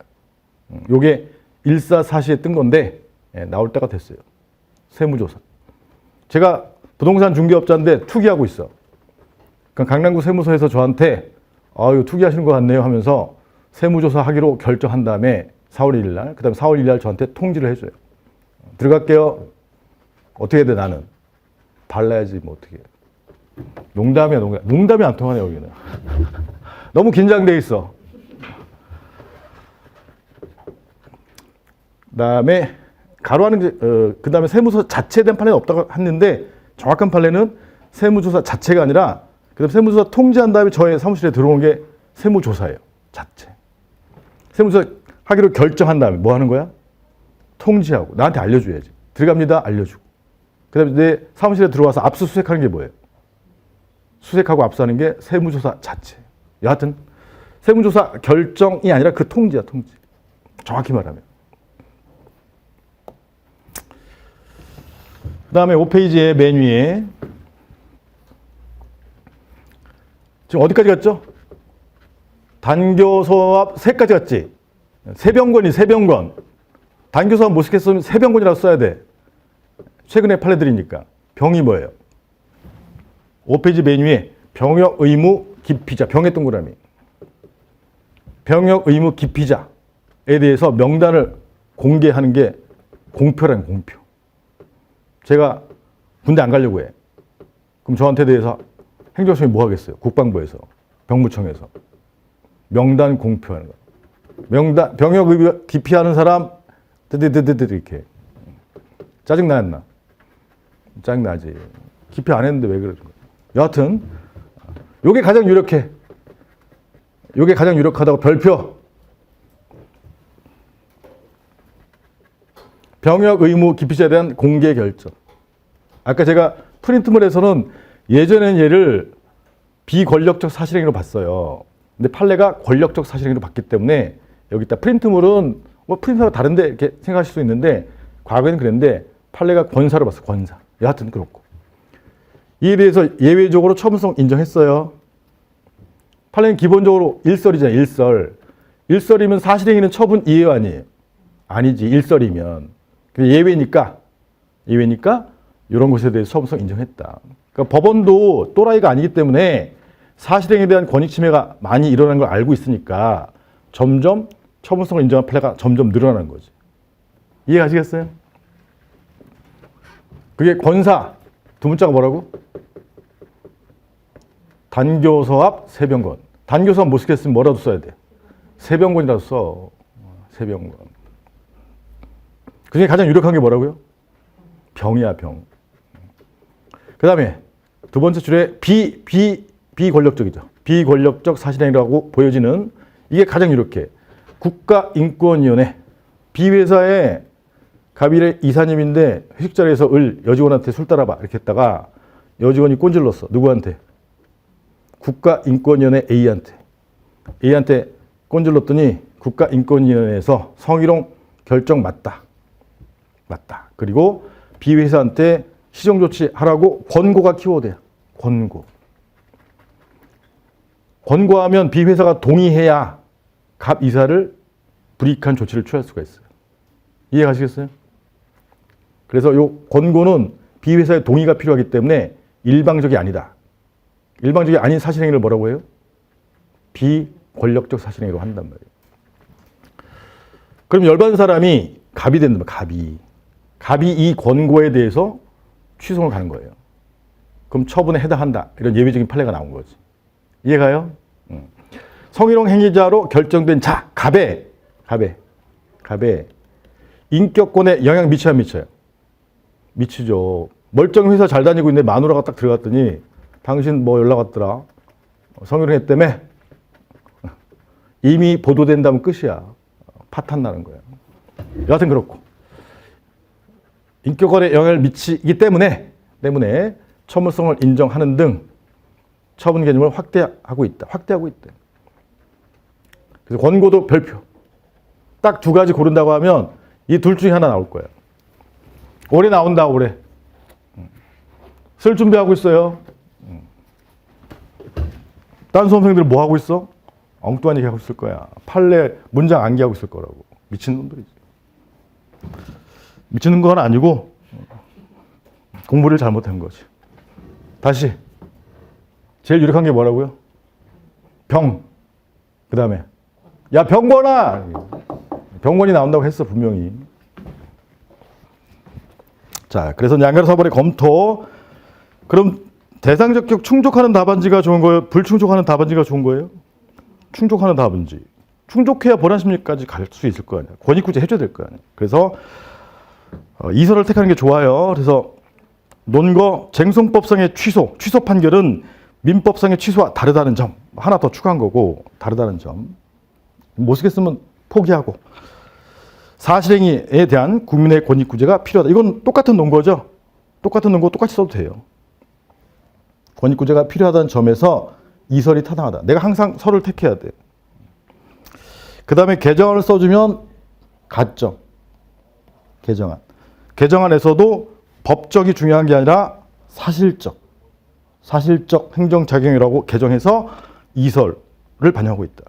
요게 144시에 뜬 건데 나올 때가 됐어요. 세무조사. 제가 부동산 중개업자인데 투기하고 있어. 그러니까 강남구 세무서에서 저한테 이거 투기하시는 것 같네요 하면서 세무조사 하기로 결정한 다음에 4월 1일 날, 그 다음에 4월 1일 날 저한테 통지를 해줘요. 들어갈게요. 어떻게 해야 돼, 나는? 발라야지, 뭐 어떻게 해. 농담이야, 농담. 농담이 안 통하네, 여기는. 너무 긴장돼 있어. 그 다음에 가로하는 그 다음에 세무서 자체에 대한 판례는 없다고 했는데 정확한 판례는 세무조사 자체가 아니라 그다음 세무조사 통지한 다음에 저의 사무실에 들어온 게 세무조사예요. 자체. 세무조사 하기로 결정한 다음에 뭐 하는 거야? 통지하고 나한테 알려줘야지. 들어갑니다. 알려주고. 그 다음에 내 사무실에 들어와서 압수수색하는 게 뭐예요? 수색하고 압수하는 게 세무조사 자체. 여하튼 세무조사 결정이 아니라 그 통지야. 통지. 정확히 말하면. 그 다음에 5페이지의 맨 위에 지금 어디까지 갔죠? 단교서 앞 세까지 갔지? 세병권이 세병권. 단교서 앞 못 쓰겠으면 세병권이라고 써야 돼. 최근에 판례들이니까. 병이 뭐예요? 5페이지 맨 위에 병역 의무 기피자. 병의 동그라미. 병역 의무 기피자에 대해서 명단을 공개하는 게 공표라는 공표. 제가 군대 안 가려고 해. 그럼 저한테 대해서 행정청이 뭐 하겠어요? 국방부에서, 병무청에서. 명단 공표하는 거. 명단, 병역 의무 기피하는 사람, 이렇게. 짜증나, 안 나? 짜증나지. 기피 안 했는데 왜 그러는 거야? 여하튼, 요게 가장 유력해. 요게 가장 유력하다고 별표. 병역 의무 기피자에 대한 공개 결정. 아까 제가 프린트물에서는 예전엔 얘를 비권력적 사실행위로 봤어요. 근데 판례가 권력적 사실행위로 봤기 때문에 여기다 프린트물은 뭐 프린터가 다른데 이렇게 생각하실 수 있는데 과거에는 그랬는데 판례가 권사로 봤어. 권사. 여하튼 그렇고. 이에 대해서 예외적으로 처분성 인정했어요. 판례는 기본적으로 일설이잖아요. 일설. 일설이면 사실행위는 처분 이해요 아니에요? 아니지. 일설이면. 예외니까 이런 것에 대해서 처분성 인정했다. 그러니까 법원도 또라이가 아니기 때문에 사실행위에 대한 권익 침해가 많이 일어나는 걸 알고 있으니까 점점 처분성을 인정한 판례가 점점 늘어나는 거지. 이해가시겠어요? 그게 권사 두 문자가 뭐라고? 단교서 앞 세병권. 단교서 앞 못 쓰겠으면 뭐라도 써야 돼. 세병권이라도 써. 세병권. 그중에 가장 유력한 게 뭐라고요? 병이야, 병. 그 다음에 두 번째 줄에 비권력적이죠. 비권력적 사실행위라고 보여지는 이게 가장 유력해. 국가인권위원회. B회사의 갑일의 이사님인데 회식 자리에서 여직원한테 술 따라봐 이렇게 했다가 여직원이 꼰질렀어. 누구한테? 국가인권위원회 A한테 꼰질렀더니 국가인권위원회에서 성희롱 결정 맞다. 그리고 B회사한테 시정조치 하라고 권고가 키워드야. 권고하면 B회사가 동의해야 갑 이사를 불이익한 조치를 취할 수가 있어요. 이해가시겠어요? 그래서 이 권고는 B회사의 동의가 필요하기 때문에 일방적이 아니다. 일방적이 아닌 사실행위를 뭐라고 해요? 비권력적 사실행위로 한단 말이에요. 그럼 열받은 사람이 갑이 된다. 갑이 이 권고에 대해서 취소를 가는 거예요. 그럼 처분에 해당한다. 이런 예외적인 판례가 나온 거지. 이해가요? 성희롱 행위자로 결정된 자, 갑의 인격권에 영향 미쳐요, 안 미쳐요? 미치죠. 멀쩡히 회사 잘 다니고 있는데 마누라가 딱 들어갔더니 당신 뭐 연락 왔더라. 성희롱 했다며? 이미 보도된다면 끝이야. 파탄 나는 거야. 여하튼 그렇고. 인격권에 영향을 미치기 때문에 처물성을 인정하는 등 처분 개념을 확대하고 있다. 그래서 권고도 별표. 딱 두 가지 고른다고 하면 이 둘 중에 하나 나올 거예요. 올해 나온다, 올해. 쓸 준비하고 있어요. 딴 수험생들 뭐 하고 있어? 엉뚱한 얘기 하고 있을 거야. 판례 문장 암기하고 있을 거라고. 미친놈들이지. 미치는 건 아니고 공부를 잘못한 거지. 다시. 제일 유력한 게 뭐라고요? 병. 그 다음에 야 병권아. 병권이 나온다고 했어 분명히. 자, 그래서 양가로 사벌의 검토. 그럼 대상적격 충족하는 답안지가 좋은 거예요? 불충족하는 답안지가 좋은 거예요? 충족하는 답안지. 충족해야 보완심리까지 갈 수 있을 거 아니야. 권익구제 해줘야 될 거 아니야. 그래서 이설을 택하는 게 좋아요. 그래서 논거 쟁송법상의 취소 판결은 민법상의 취소와 다르다는 점. 하나 더 추가한 거고 다르다는 점. 못 쓰겠으면 포기하고. 사실행위에 대한 국민의 권익구제가 필요하다. 이건 똑같은 논거죠. 똑같은 논거 똑같이 써도 돼요. 권익구제가 필요하다는 점에서 이설이 타당하다. 내가 항상 설을 택해야 돼. 그 다음에 개정안을 써주면 가점. 개정안. 개정안에서도 법적이 중요한 게 아니라 사실적 행정작용이라고 개정해서 이설을 반영하고 있다.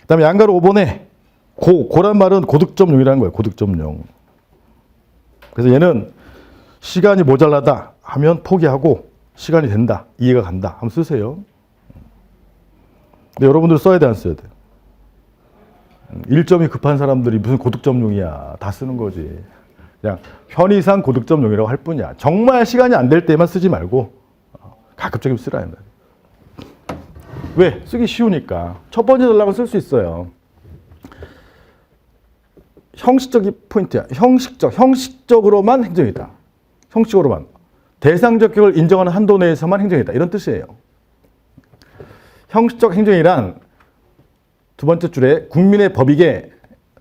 그 다음에 양가로 5번에 고란 말은 고득점용이라는 거예요. 고득점용. 그래서 얘는 시간이 모자라다 하면 포기하고 시간이 된다, 이해가 간다 한번 쓰세요. 근데 여러분들 써야 돼, 안 써야 돼? 1점이 급한 사람들이 무슨 고득점용이야. 다 쓰는 거지. 그냥 편의상 고득점용이라고 할 뿐이야. 정말 시간이 안 될 때만 쓰지 말고 가급적이면 쓰라. 왜? 쓰기 쉬우니까. 첫 번째 전략은 쓸 수 있어요. 형식적이 포인트야. 형식적으로만 행정이다. 형식적으로만. 대상적격을 인정하는 한도 내에서만 행정이다. 이런 뜻이에요. 형식적 행정이란 두 번째 줄에 국민의 법익에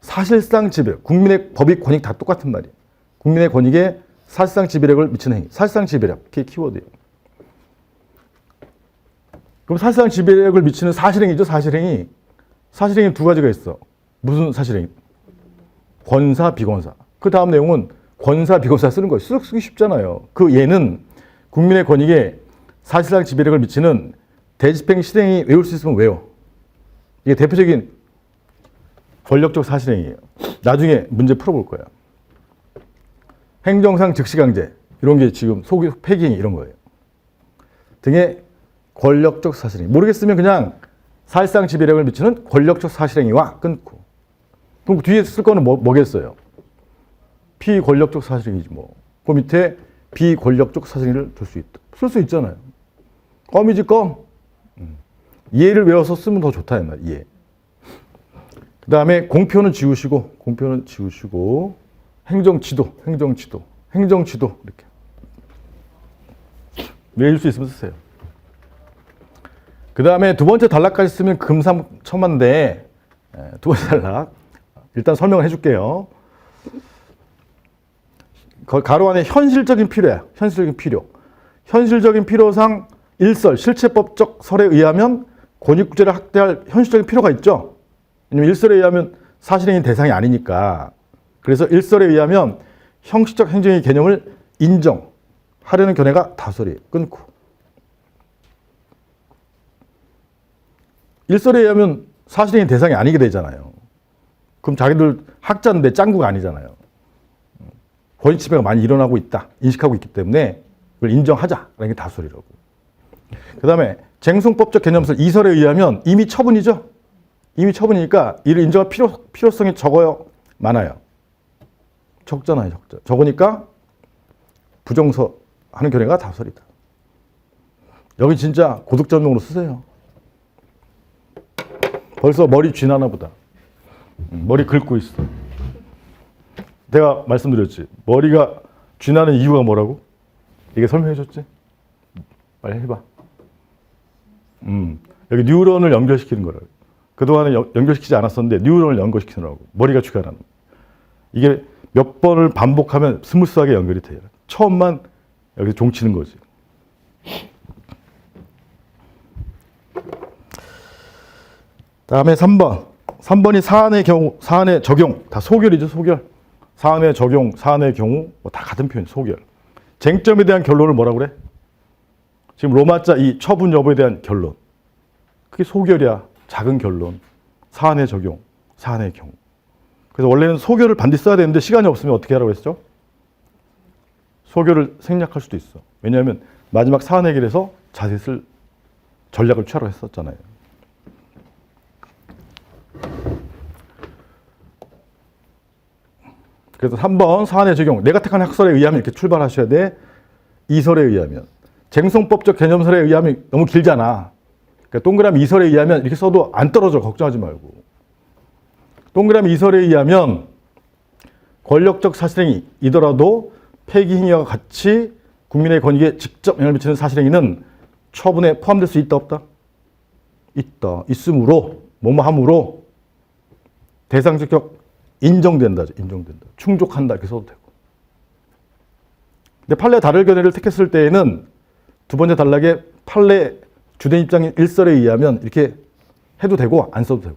사실상 지배력, 국민의 법익 권익 다 똑같은 말이에요. 국민의 권익에 사실상 지배력을 미치는 행위. 사실상 지배력, 그게 키워드예요. 그럼 사실상 지배력을 미치는 사실행위죠, 사실행위. 사실행위 두 가지가 있어. 무슨 사실행위? 권사, 비권사. 그 다음 내용은 권사, 비권사 쓰는 거예요. 쓰기 쉽잖아요. 그 얘는 국민의 권익에 사실상 지배력을 미치는 대집행 실행이 외울 수 있으면 외워. 이게 대표적인 권력적 사실행위예요. 나중에 문제 풀어볼 거예요. 행정상 즉시강제 이런 게 지금 소기 폐기행위 이런 거예요. 등의 권력적 사실행위. 모르겠으면 그냥 사실상 지배력을 미치는 권력적 사실행위와 끊고. 그럼 뒤에 쓸 거는 뭐겠어요? 피권력적 사실행위지 뭐. 그 밑에 비권력적 사실행위를 둘 수 있다. 쓸 수 있잖아요. 껌이지 껌. 이해를 외워서 쓰면 더 좋다. 이해. 그 다음에 공표는 지우시고 행정지도 이렇게 외울 수 있으면 쓰세요. 그 다음에 두 번째 단락까지 쓰면 금상첨화인데 두 번째 단락 일단 설명을 해줄게요. 가로 안에 현실적인 필요야. 현실적인 필요상 일설, 실체법적 설에 의하면 권익구제를 확대할 현실적인 필요가 있죠. 왜냐하면 일설에 의하면 사실행위 대상이 아니니까. 그래서 일설에 의하면 형식적 행정의 개념을 인정하려는 견해가 다설이에요. 끊고. 일설에 의하면 사실행위 대상이 아니게 되잖아요. 그럼 자기들 학자인데 짱구가 아니잖아요. 권익 침해가 많이 일어나고 있다. 인식하고 있기 때문에 그걸 인정하자라는 게 다설이라고. 그 다음에 쟁송법적 개념설 이설에 의하면 이미 처분이죠. 이미 처분이니까 이를 인정할 필요성이 적어요? 많아요? 적잖아요. 적으니까 부정서 하는 견해가 다설이다. 여기 진짜 고득점용으로 쓰세요. 벌써 머리 쥐나나 보다. 머리 긁고 있어. 내가 말씀드렸지. 머리가 쥐나는 이유가 뭐라고? 이게 설명해줬지? 빨리 해봐. 여기 뉴런을 연결시키는 거라고. 그동안에 연결시키지 않았었는데 뉴런을 연결시키느라고. 머리가 쥐가 나는. 이게 몇 번을 반복하면 스무스하게 연결이 돼요. 처음만 여기서 종치는 거지. 다음에 3번. 3번이 사안의 경우, 사안의 적용. 다 소결이죠, 소결. 사안의 적용, 사안의 경우, 뭐 다 같은 표현, 소결. 쟁점에 대한 결론을 뭐라고 그래? 지금 로마자 이 처분 여부에 대한 결론. 그게 소결이야. 작은 결론. 사안의 적용, 사안의 경우. 그래서 원래는 소결을 반드시 써야 되는데 시간이 없으면 어떻게 하라고 했죠? 소결을 생략할 수도 있어. 왜냐하면 마지막 사안 해결에서 자세히 쓸 전략을 취하라고 했었잖아요. 그래서 3번 사안의 적용. 내가 택한 학설에 의하면 이렇게 출발하셔야 돼. 이설에 의하면. 쟁송법적 개념설에 의하면 너무 길잖아. 그러니까 동그라미 이설에 의하면 이렇게 써도 안 떨어져. 걱정하지 말고. 동그라미 이설에 의하면 권력적 사실행위이더라도 폐기행위와 같이 국민의 권익에 직접 영향을 미치는 사실행위는 처분에 포함될 수 있다 없다? 있다. 있으므로 뭐뭐함으로 대상적격 인정된다. 인정된다. 충족한다. 이렇게 써도 되고. 근데 판례 다를 견해를 택했을 때에는 두 번째 단락에 판례 주된 입장인 일설에 의하면 이렇게 해도 되고 안 써도 되고.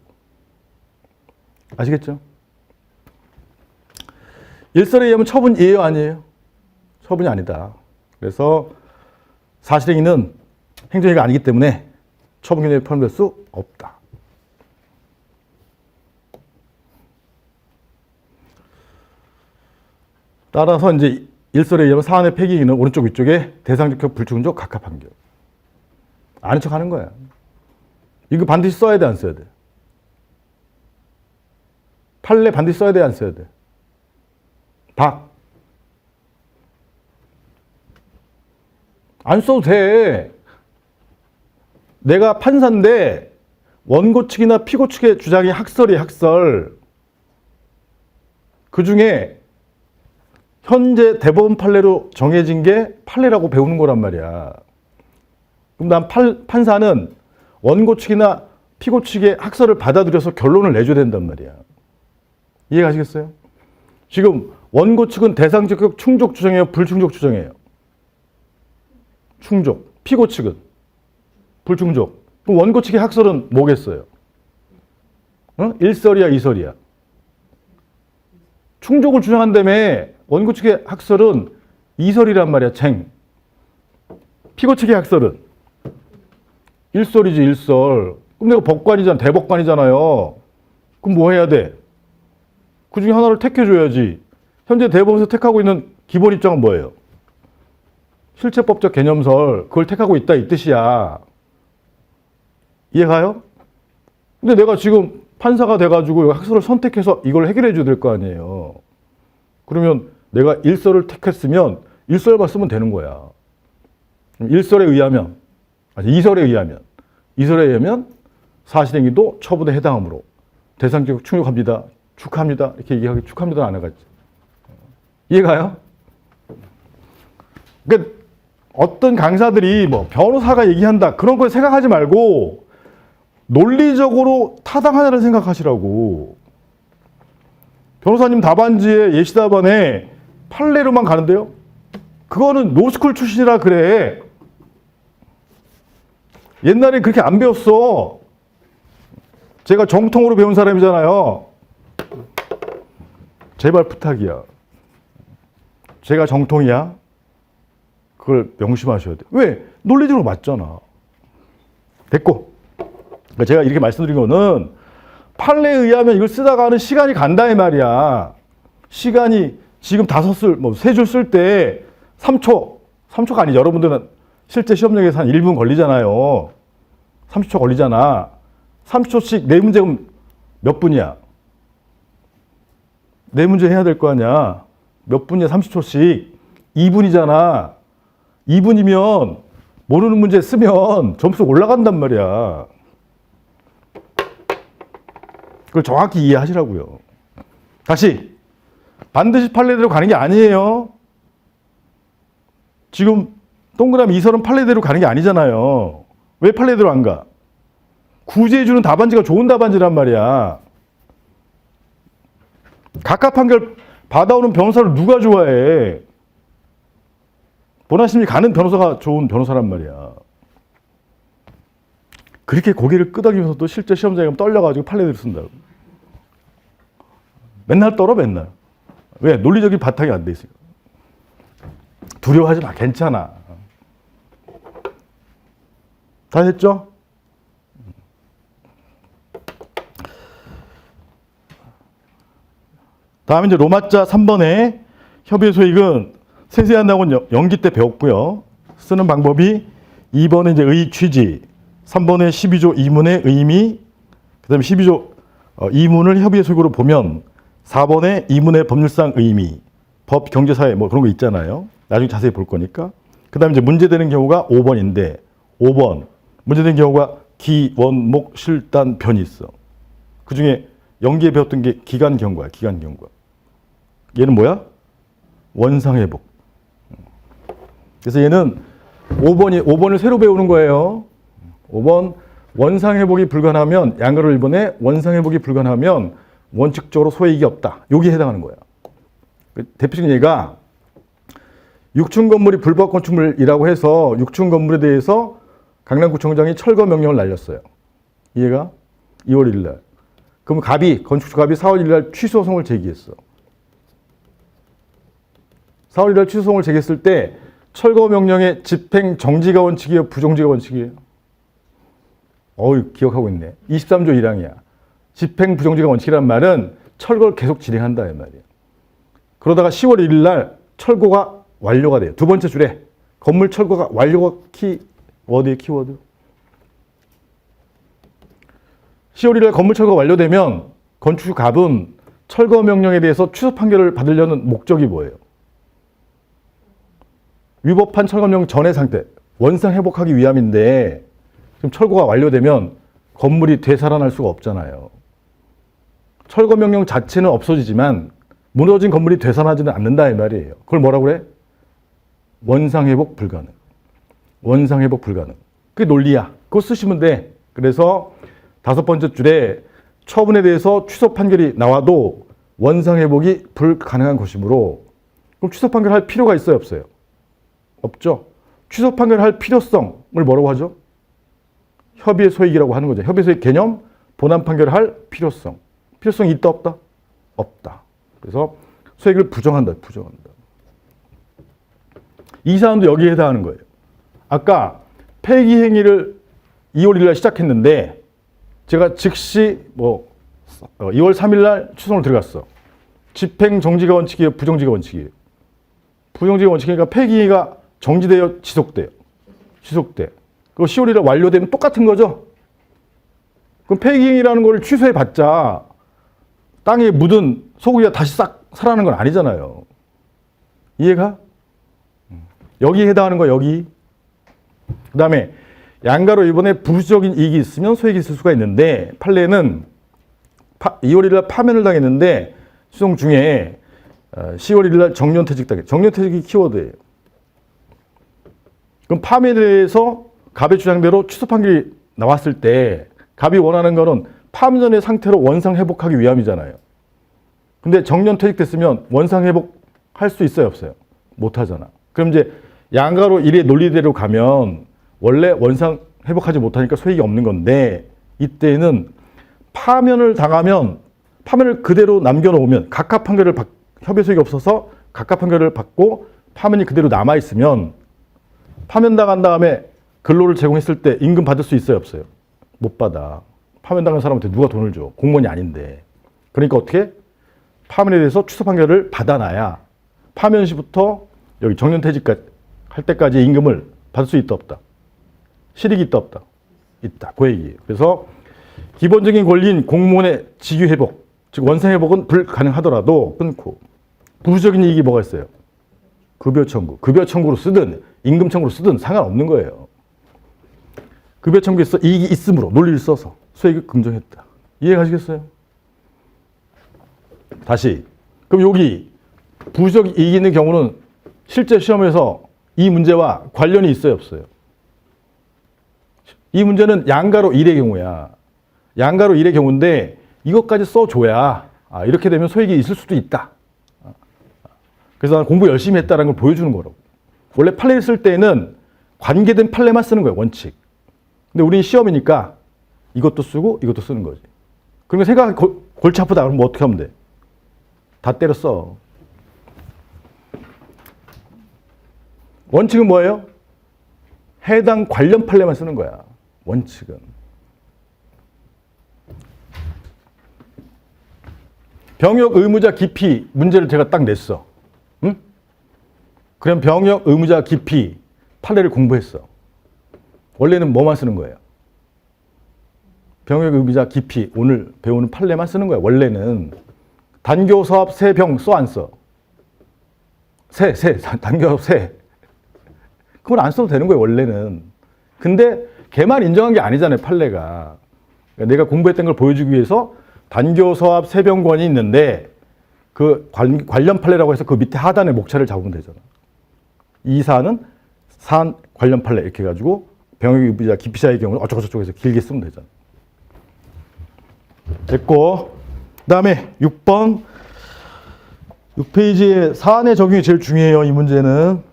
아시겠죠? 일설에 의하면 처분이에요, 아니에요? 처분이 아니다. 그래서 사실행위는 행정행위가 아니기 때문에 처분 개념에 포함될 수 없다. 따라서 이제 일설에 의하면 사안의 폐기는 오른쪽 위쪽에 대상적 불충족 각하 판결. 아는 척 하는 거야. 이거 반드시 써야 돼, 안 써야 돼? 판례 반드시 써야 돼, 안 써야 돼? 안 써도 돼. 내가 판사인데 원고 측이나 피고 측의 주장이 학설이야, 학설. 그 중에 현재 대법원 판례로 정해진 게 판례라고 배우는 거란 말이야. 그럼 난 판사는 원고 측이나 피고 측의 학설을 받아들여서 결론을 내줘야 된단 말이야. 이해가시겠어요? 지금 원고 측은 대상적 충족 주장이에요, 불충족 주장이에요? 충족. 피고 측은 불충족. 그럼 원고 측의 학설은 뭐겠어요? 일설이야, 이설이야? 충족을 주장한다며. 원고 측의 학설은 이설이란 말이야, 피고 측의 학설은 일설이지, 일설. 그럼 내가 법관이잖아, 대법관이잖아요. 그럼 뭐 해야 돼? 그 중에 하나를 택해줘야지. 현재 대법원에서 택하고 있는 기본 입장은 뭐예요? 실체법적 개념설, 그걸 택하고 있다, 이 뜻이야. 이해가요? 근데 내가 지금 판사가 돼가지고 학설을 선택해서 이걸 해결해 줘야 될 거 아니에요. 그러면 내가 일설을 택했으면 일설만 쓰면 되는 거야. 일설에 의하면, 아니 이설에 의하면 사실행위도 처분에 해당하므로 대상적 충족합니다. 축하합니다. 이렇게 얘기하기 축하합니다 안 해가지고. 이해가요? 그러니까 어떤 강사들이 뭐 변호사가 얘기한다 그런 걸 생각하지 말고 논리적으로 타당하다는 생각하시라고. 변호사님 답안지에 예시 답안에 판례로만 가는데요. 그거는 노스쿨 출신이라 그래. 옛날에 그렇게 안 배웠어. 제가 정통으로 배운 사람이잖아요. 제발 부탁이야. 제가 정통이야. 그걸 명심하셔야 돼. 왜? 논리적으로 맞잖아. 됐고. 그러니까 제가 이렇게 말씀드린 거는 판례에 의하면 이걸 쓰다가는 시간이 간다 이 말이야. 시간이 지금 5줄, 뭐 3줄 쓸 때 3초가 아니죠. 여러분들은 실제 시험용에서 한 1분 걸리잖아요. 30초 걸리잖아. 30초씩 4문제 몇 분이야? 4문제 해야 될 거 아니야. 몇 분이야? 30초씩. 2분이잖아. 2분이면 모르는 문제 쓰면 점수 올라간단 말이야. 그걸 정확히 이해하시라고요. 다시 반드시 판례대로 가는 게 아니에요. 지금 동그라미 이설은 판례대로 가는 게 아니잖아요. 왜 판례대로 안 가? 구제해주는 답안지가 좋은 답안지란 말이야. 각하 판결 받아오는 변호사를 누가 좋아해? 본안심리 가는 변호사가 좋은 변호사란 말이야. 그렇게 고개를 끄덕이면서도 실제 시험장에 가면 떨려가지고 판례대로 쓴다고. 맨날 떨어 맨날. 왜? 논리적인 바탕이 안 돼 있어요. 두려워하지 마. 괜찮아. 다 했죠? 다음에 이제 로마자 3번에 협의의 소익은 세세한 내용은 연기 때 배웠고요. 쓰는 방법이 2번에 이제 의 취지, 3번에 12조 2문의 의미, 그다음에 12조 2문을 협의의 소익으로 보면 4번에 2문의 법률상 의미, 법, 경제, 사회 뭐 그런 거 있잖아요. 나중에 자세히 볼 거니까. 그다음에 이제 문제되는 경우가 5번인데 5번 문제되는 경우가 기, 원, 목, 실, 단, 변이 있어. 그 중에 연기에 배웠던 게 기간 경과야. 기간 경과. 얘는 뭐야? 원상회복. 그래서 얘는 5번을 새로 배우는 거예요. 5번 원상회복이 불가능하면 양가로 1번에 원상회복이 불가능하면 원칙적으로 소액이 없다. 여기에 해당하는 거야. 대표적인 예가 6층 건물이 불법 건축물이라고 해서 6층 건물에 대해서 강남구청장이 철거 명령을 날렸어요. 이해가? 2월 1일 날. 그럼 건축주 갑이 4월 1일 날 취소송을 제기했어. 4월 1일 날 취소송을 제기했을 때 철거 명령의 집행 정지가 원칙이에요? 부정지가 원칙이에요? 기억하고 있네. 23조 1항이야. 집행 부정지가 원칙이란 말은 철거를 계속 진행한다 이 말이야. 그러다가 10월 1일 날 철거가 완료가 돼요. 두 번째 줄에 건물 철거가 완료가 키워드예요. 키워드. 10월 1일 날 건물 철거가 완료되면 건축주 갑은 철거 명령에 대해서 취소 판결을 받으려는 목적이 뭐예요? 위법한 철거 명령 전의 상태, 원상 회복하기 위함인데 지금 철거가 완료되면 건물이 되살아날 수가 없잖아요. 철거 명령 자체는 없어지지만 무너진 건물이 되살아나지는 않는다 이 말이에요. 그걸 뭐라고 그래? 원상 회복 불가능. 원상 회복 불가능. 그게 논리야. 그거 쓰시면 돼. 그래서 5번째 줄에 처분에 대해서 취소 판결이 나와도 원상 회복이 불가능한 것이므로 그럼 취소 판결할 필요가 있어요, 없어요? 없죠. 취소 판결할 필요성을 뭐라고 하죠? 협의의 소익이라고 하는 거죠. 협의의 소익 개념, 본안 판결할 필요성. 필요성이 있다, 없다? 없다. 그래서 소익을 부정한다, 부정한다. 이 사안도 여기에 해당하는 거예요. 아까 폐기 행위를 2월 1일 날 시작했는데 제가 즉시 2월 3일 날 추송을 들어갔어. 집행 정지가 원칙이에요, 부정지가 원칙이에요? 부정지가 원칙이니까 폐기가 정지돼요, 지속돼요? 지속돼. 그거 10월 1일 완료되면 똑같은 거죠? 그럼 폐기행위라는 걸 취소해봤자 땅에 묻은 소고기가 다시 싹 살아나는 건 아니잖아요. 이해가? 여기에 해당하는 거 여기. 그 다음에 양가로 이번에 부수적인 이익이 있으면 소액이 있을 수가 있는데 판례는 2월 1일 날 파면을 당했는데 수송 중에 10월 1일 날 정년퇴직 당했어요. 정년퇴직이 키워드예요. 그럼 파면에 대해서 갑의 주장대로 취소 판결이 나왔을 때 갑이 원하는 거는 파면 전의 상태로 원상 회복하기 위함이잖아요. 근데 정년 퇴직됐으면 원상 회복할 수 있어요, 없어요? 못 하잖아. 그럼 이제 양가로 일의 논리대로 가면 원래 원상 회복하지 못하니까 소익이 없는 건데 이때는 파면을 당하면 파면을 그대로 남겨놓으면 각하 판결을 협의 소익이 없어서 각하 판결을 받고 파면이 그대로 남아있으면 파면 당한 다음에 근로를 제공했을 때 임금 받을 수 있어요, 없어요? 못 받아. 파면 당한 사람한테 누가 돈을 줘? 공무원이 아닌데. 그러니까 어떻게? 파면에 대해서 취소 판결을 받아놔야 파면 시부터 여기 정년퇴직까지 할 때까지 임금을 받을 수 있다, 없다? 실익이 있다, 없다? 있다. 그 얘기예요. 그래서 기본적인 권리인 공무원의 직위 회복, 즉 원상 회복은 불가능하더라도 끊고 부수적인 이익이 뭐가 있어요? 급여 청구. 급여 청구로 쓰든 임금 청구로 쓰든 상관없는 거예요. 급여 청구에 있어 이익이 있으므로 논리를 써서 소액을 긍정했다. 이해 가시겠어요? 다시. 그럼 여기 부수적 이익이 있는 경우는 실제 시험에서 이 문제와 관련이 있어요, 없어요? 이 문제는 양가로 1의 경우야. 양가로 1의 경우인데 이것까지 써줘야 이렇게 되면 소액이 있을 수도 있다. 그래서 나는 공부 열심히 했다는 걸 보여주는 거라고. 원래 판례를 쓸 때는 관계된 판례만 쓰는 거예요, 원칙. 근데 우리는 시험이니까 이것도 쓰고 이것도 쓰는 거지. 그러면 생각 골치 아프다 그러면 뭐 어떻게 하면 돼? 다 때려 써. 원칙은 뭐예요? 해당 관련 판례만 쓰는 거야. 원칙은. 병역 의무자 기피 문제를 제가 딱 냈어. 응? 그럼 병역 의무자 기피 판례를 공부했어. 원래는 뭐만 쓰는 거예요? 병역 의무자 기피 오늘 배우는 판례만 쓰는 거야. 원래는 단교 사업 세병 써 안 써? 단교 사업 세. 그건 안 써도 되는 거예요, 원래는. 근데 걔만 인정한 게 아니잖아요, 판례가. 그러니까 내가 공부했던 걸 보여주기 위해서 단교 서합 세병권이 있는데 그 관련 판례라고 해서 그 밑에 하단에 목차를 잡으면 되잖아. 이 사안은 사안 관련 판례 이렇게 해가지고 병역 의무자 기피자의 경우는 어쩌고저쩌고 해서 길게 쓰면 되잖아. 됐고, 그 다음에 6번 6페이지에 사안의 적용이 제일 중요해요, 이 문제는.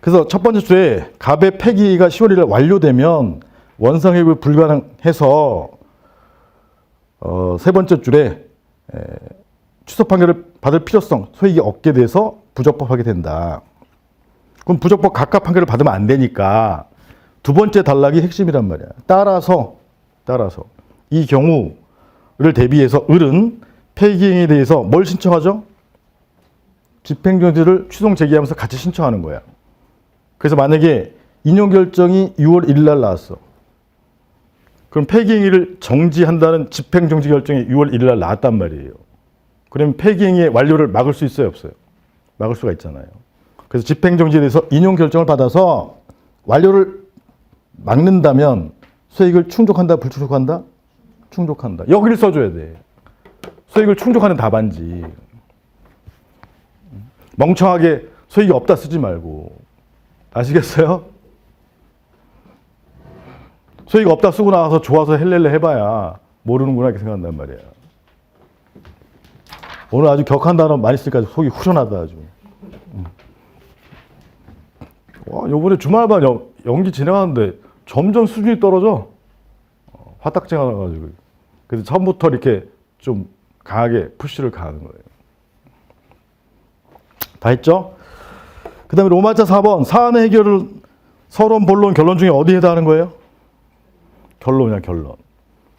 그래서 첫 번째 줄에 갑의 폐기가 10월 1일 완료되면 원상회부 불가능해서 세 번째 줄에 취소 판결을 받을 필요성, 소익이 없게 돼서 부적법하게 된다. 그럼 부적법 각각 판결을 받으면 안 되니까 두 번째 단락이 핵심이란 말이야. 따라서 이 경우를 대비해서 을은 폐기행위에 대해서 뭘 신청하죠? 집행정지를 취소 제기하면서 같이 신청하는 거야. 그래서 만약에 인용 결정이 6월 1일 날 나왔어. 그럼 폐기행위를 정지한다는 집행정지 결정이 6월 1일 날 나왔단 말이에요. 그러면 폐기행위의 완료를 막을 수 있어요, 없어요? 막을 수가 있잖아요. 그래서 집행정지에 대해서 인용 결정을 받아서 완료를 막는다면 소익을 충족한다, 불충족한다? 충족한다. 여기를 써줘야 돼. 소익을 충족하는 답안지. 멍청하게 소익이 없다 쓰지 말고. 아시겠어요? 소익이 없다 쓰고 나와서 좋아서 헬렐레 해봐야 모르는구나 이렇게 생각한단 말이야. 오늘 아주 격한 단어 많이 쓰니까 속이 후련하다 아주. 와, 요번에 주말반 연기 진행하는데 점점 수준이 떨어져. 화딱지가 나가지고. 그래서 처음부터 이렇게 좀 강하게 푸시를 가하는 거예요. 다 했죠? 그 다음에 로마자 4번 사안의 해결을 서론, 본론, 결론 중에 어디에 해당하는 거예요? 결론이야, 결론.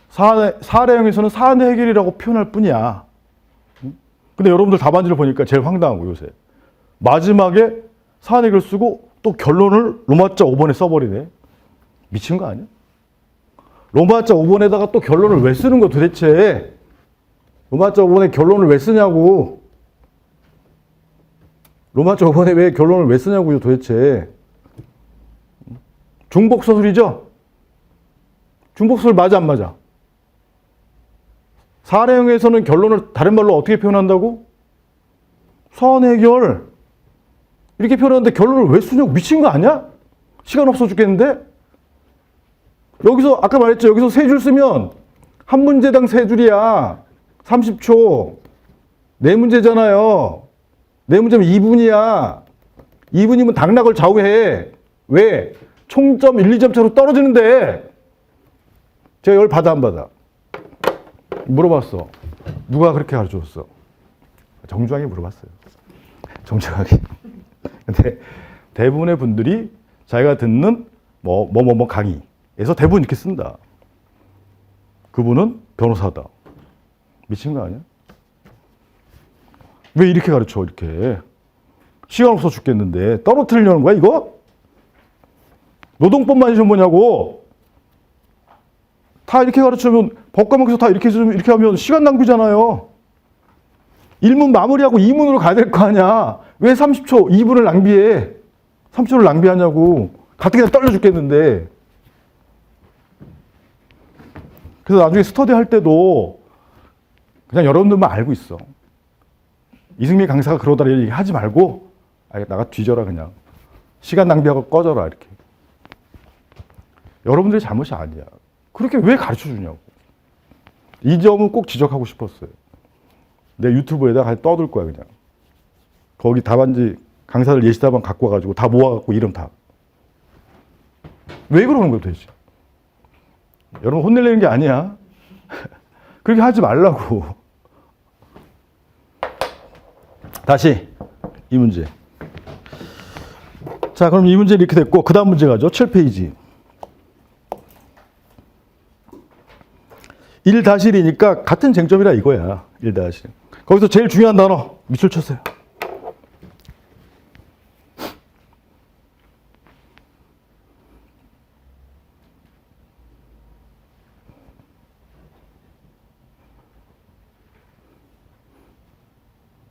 사례형에서는 사안의 해결이라고 표현할 뿐이야. 근데 여러분들 답안지를 보니까 제일 황당하고 요새 마지막에 사안 해결 쓰고 또 결론을 로마자 5번에 써버리네. 미친 거 아니야? 로마자 5번에다가 또 결론을 왜 쓰는 거야 도대체? 로마자 5번에 결론을 왜 쓰냐고. 로마자 5번에 왜 결론을 왜 쓰냐고요 도대체. 중복서술이죠? 중복서술 맞아 안 맞아? 사례형에서는 결론을 다른 말로 어떻게 표현한다고? 사안 해결 이렇게 표현하는데 결론을 왜 쓰냐고. 미친 거 아니야? 시간 없어 죽겠는데? 여기서 아까 말했죠. 여기서 세 줄 쓰면 한 문제당 세 줄이야. 30초. 네 문제잖아요. 네 문제면 2분이야. 2분이면 당락을 좌우해. 왜? 총점 1, 2점 차로 떨어지는데. 제가 이걸 받아 안 받아? 물어봤어. 누가 그렇게 가르쳐줬어? 정중하게 물어봤어요. 정중하게. 근데 대부분의 분들이 자기가 듣는 강의에서 대부분 이렇게 쓴다. 그분은 변호사다. 미친 거 아니야? 왜 이렇게 가르쳐, 이렇게? 시간 없어 죽겠는데. 떨어뜨리려는 거야, 이거? 노동법만 시험 보냐고. 다 이렇게 가르치면, 법과목에서 다 이렇게 하면 시간 낭비잖아요. 1문 마무리하고 2문으로 가야 될 거 아니야. 왜 30초, 2분을 낭비해? 30초를 낭비하냐고. 가뜩이나 떨려 죽겠는데. 그래서 나중에 스터디 할 때도 그냥 여러분들만 알고 있어. 이승민 강사가 그러더라 얘기 하지 말고 나가 뒤져라 그냥. 시간 낭비하고 꺼져라 이렇게. 여러분들의 잘못이 아니야. 그렇게 왜 가르쳐 주냐고. 이 점은 꼭 지적하고 싶었어요. 내 유튜브에다 떠들 거야 그냥. 거기 답안지 강사들 예시답안 갖고 와가지고 다 모아갖고 이름 다. 왜 그러는 거야 도대체. 여러분 혼내려는 게 아니야. 그렇게 하지 말라고. 다시 이 문제. 자, 그럼 이 문제 이렇게 됐고 그 다음 문제 가죠. 7페이지. 1-1이니까 같은 쟁점이라 이거야. 1-1. 거기서 제일 중요한 단어 밑줄 쳤어요.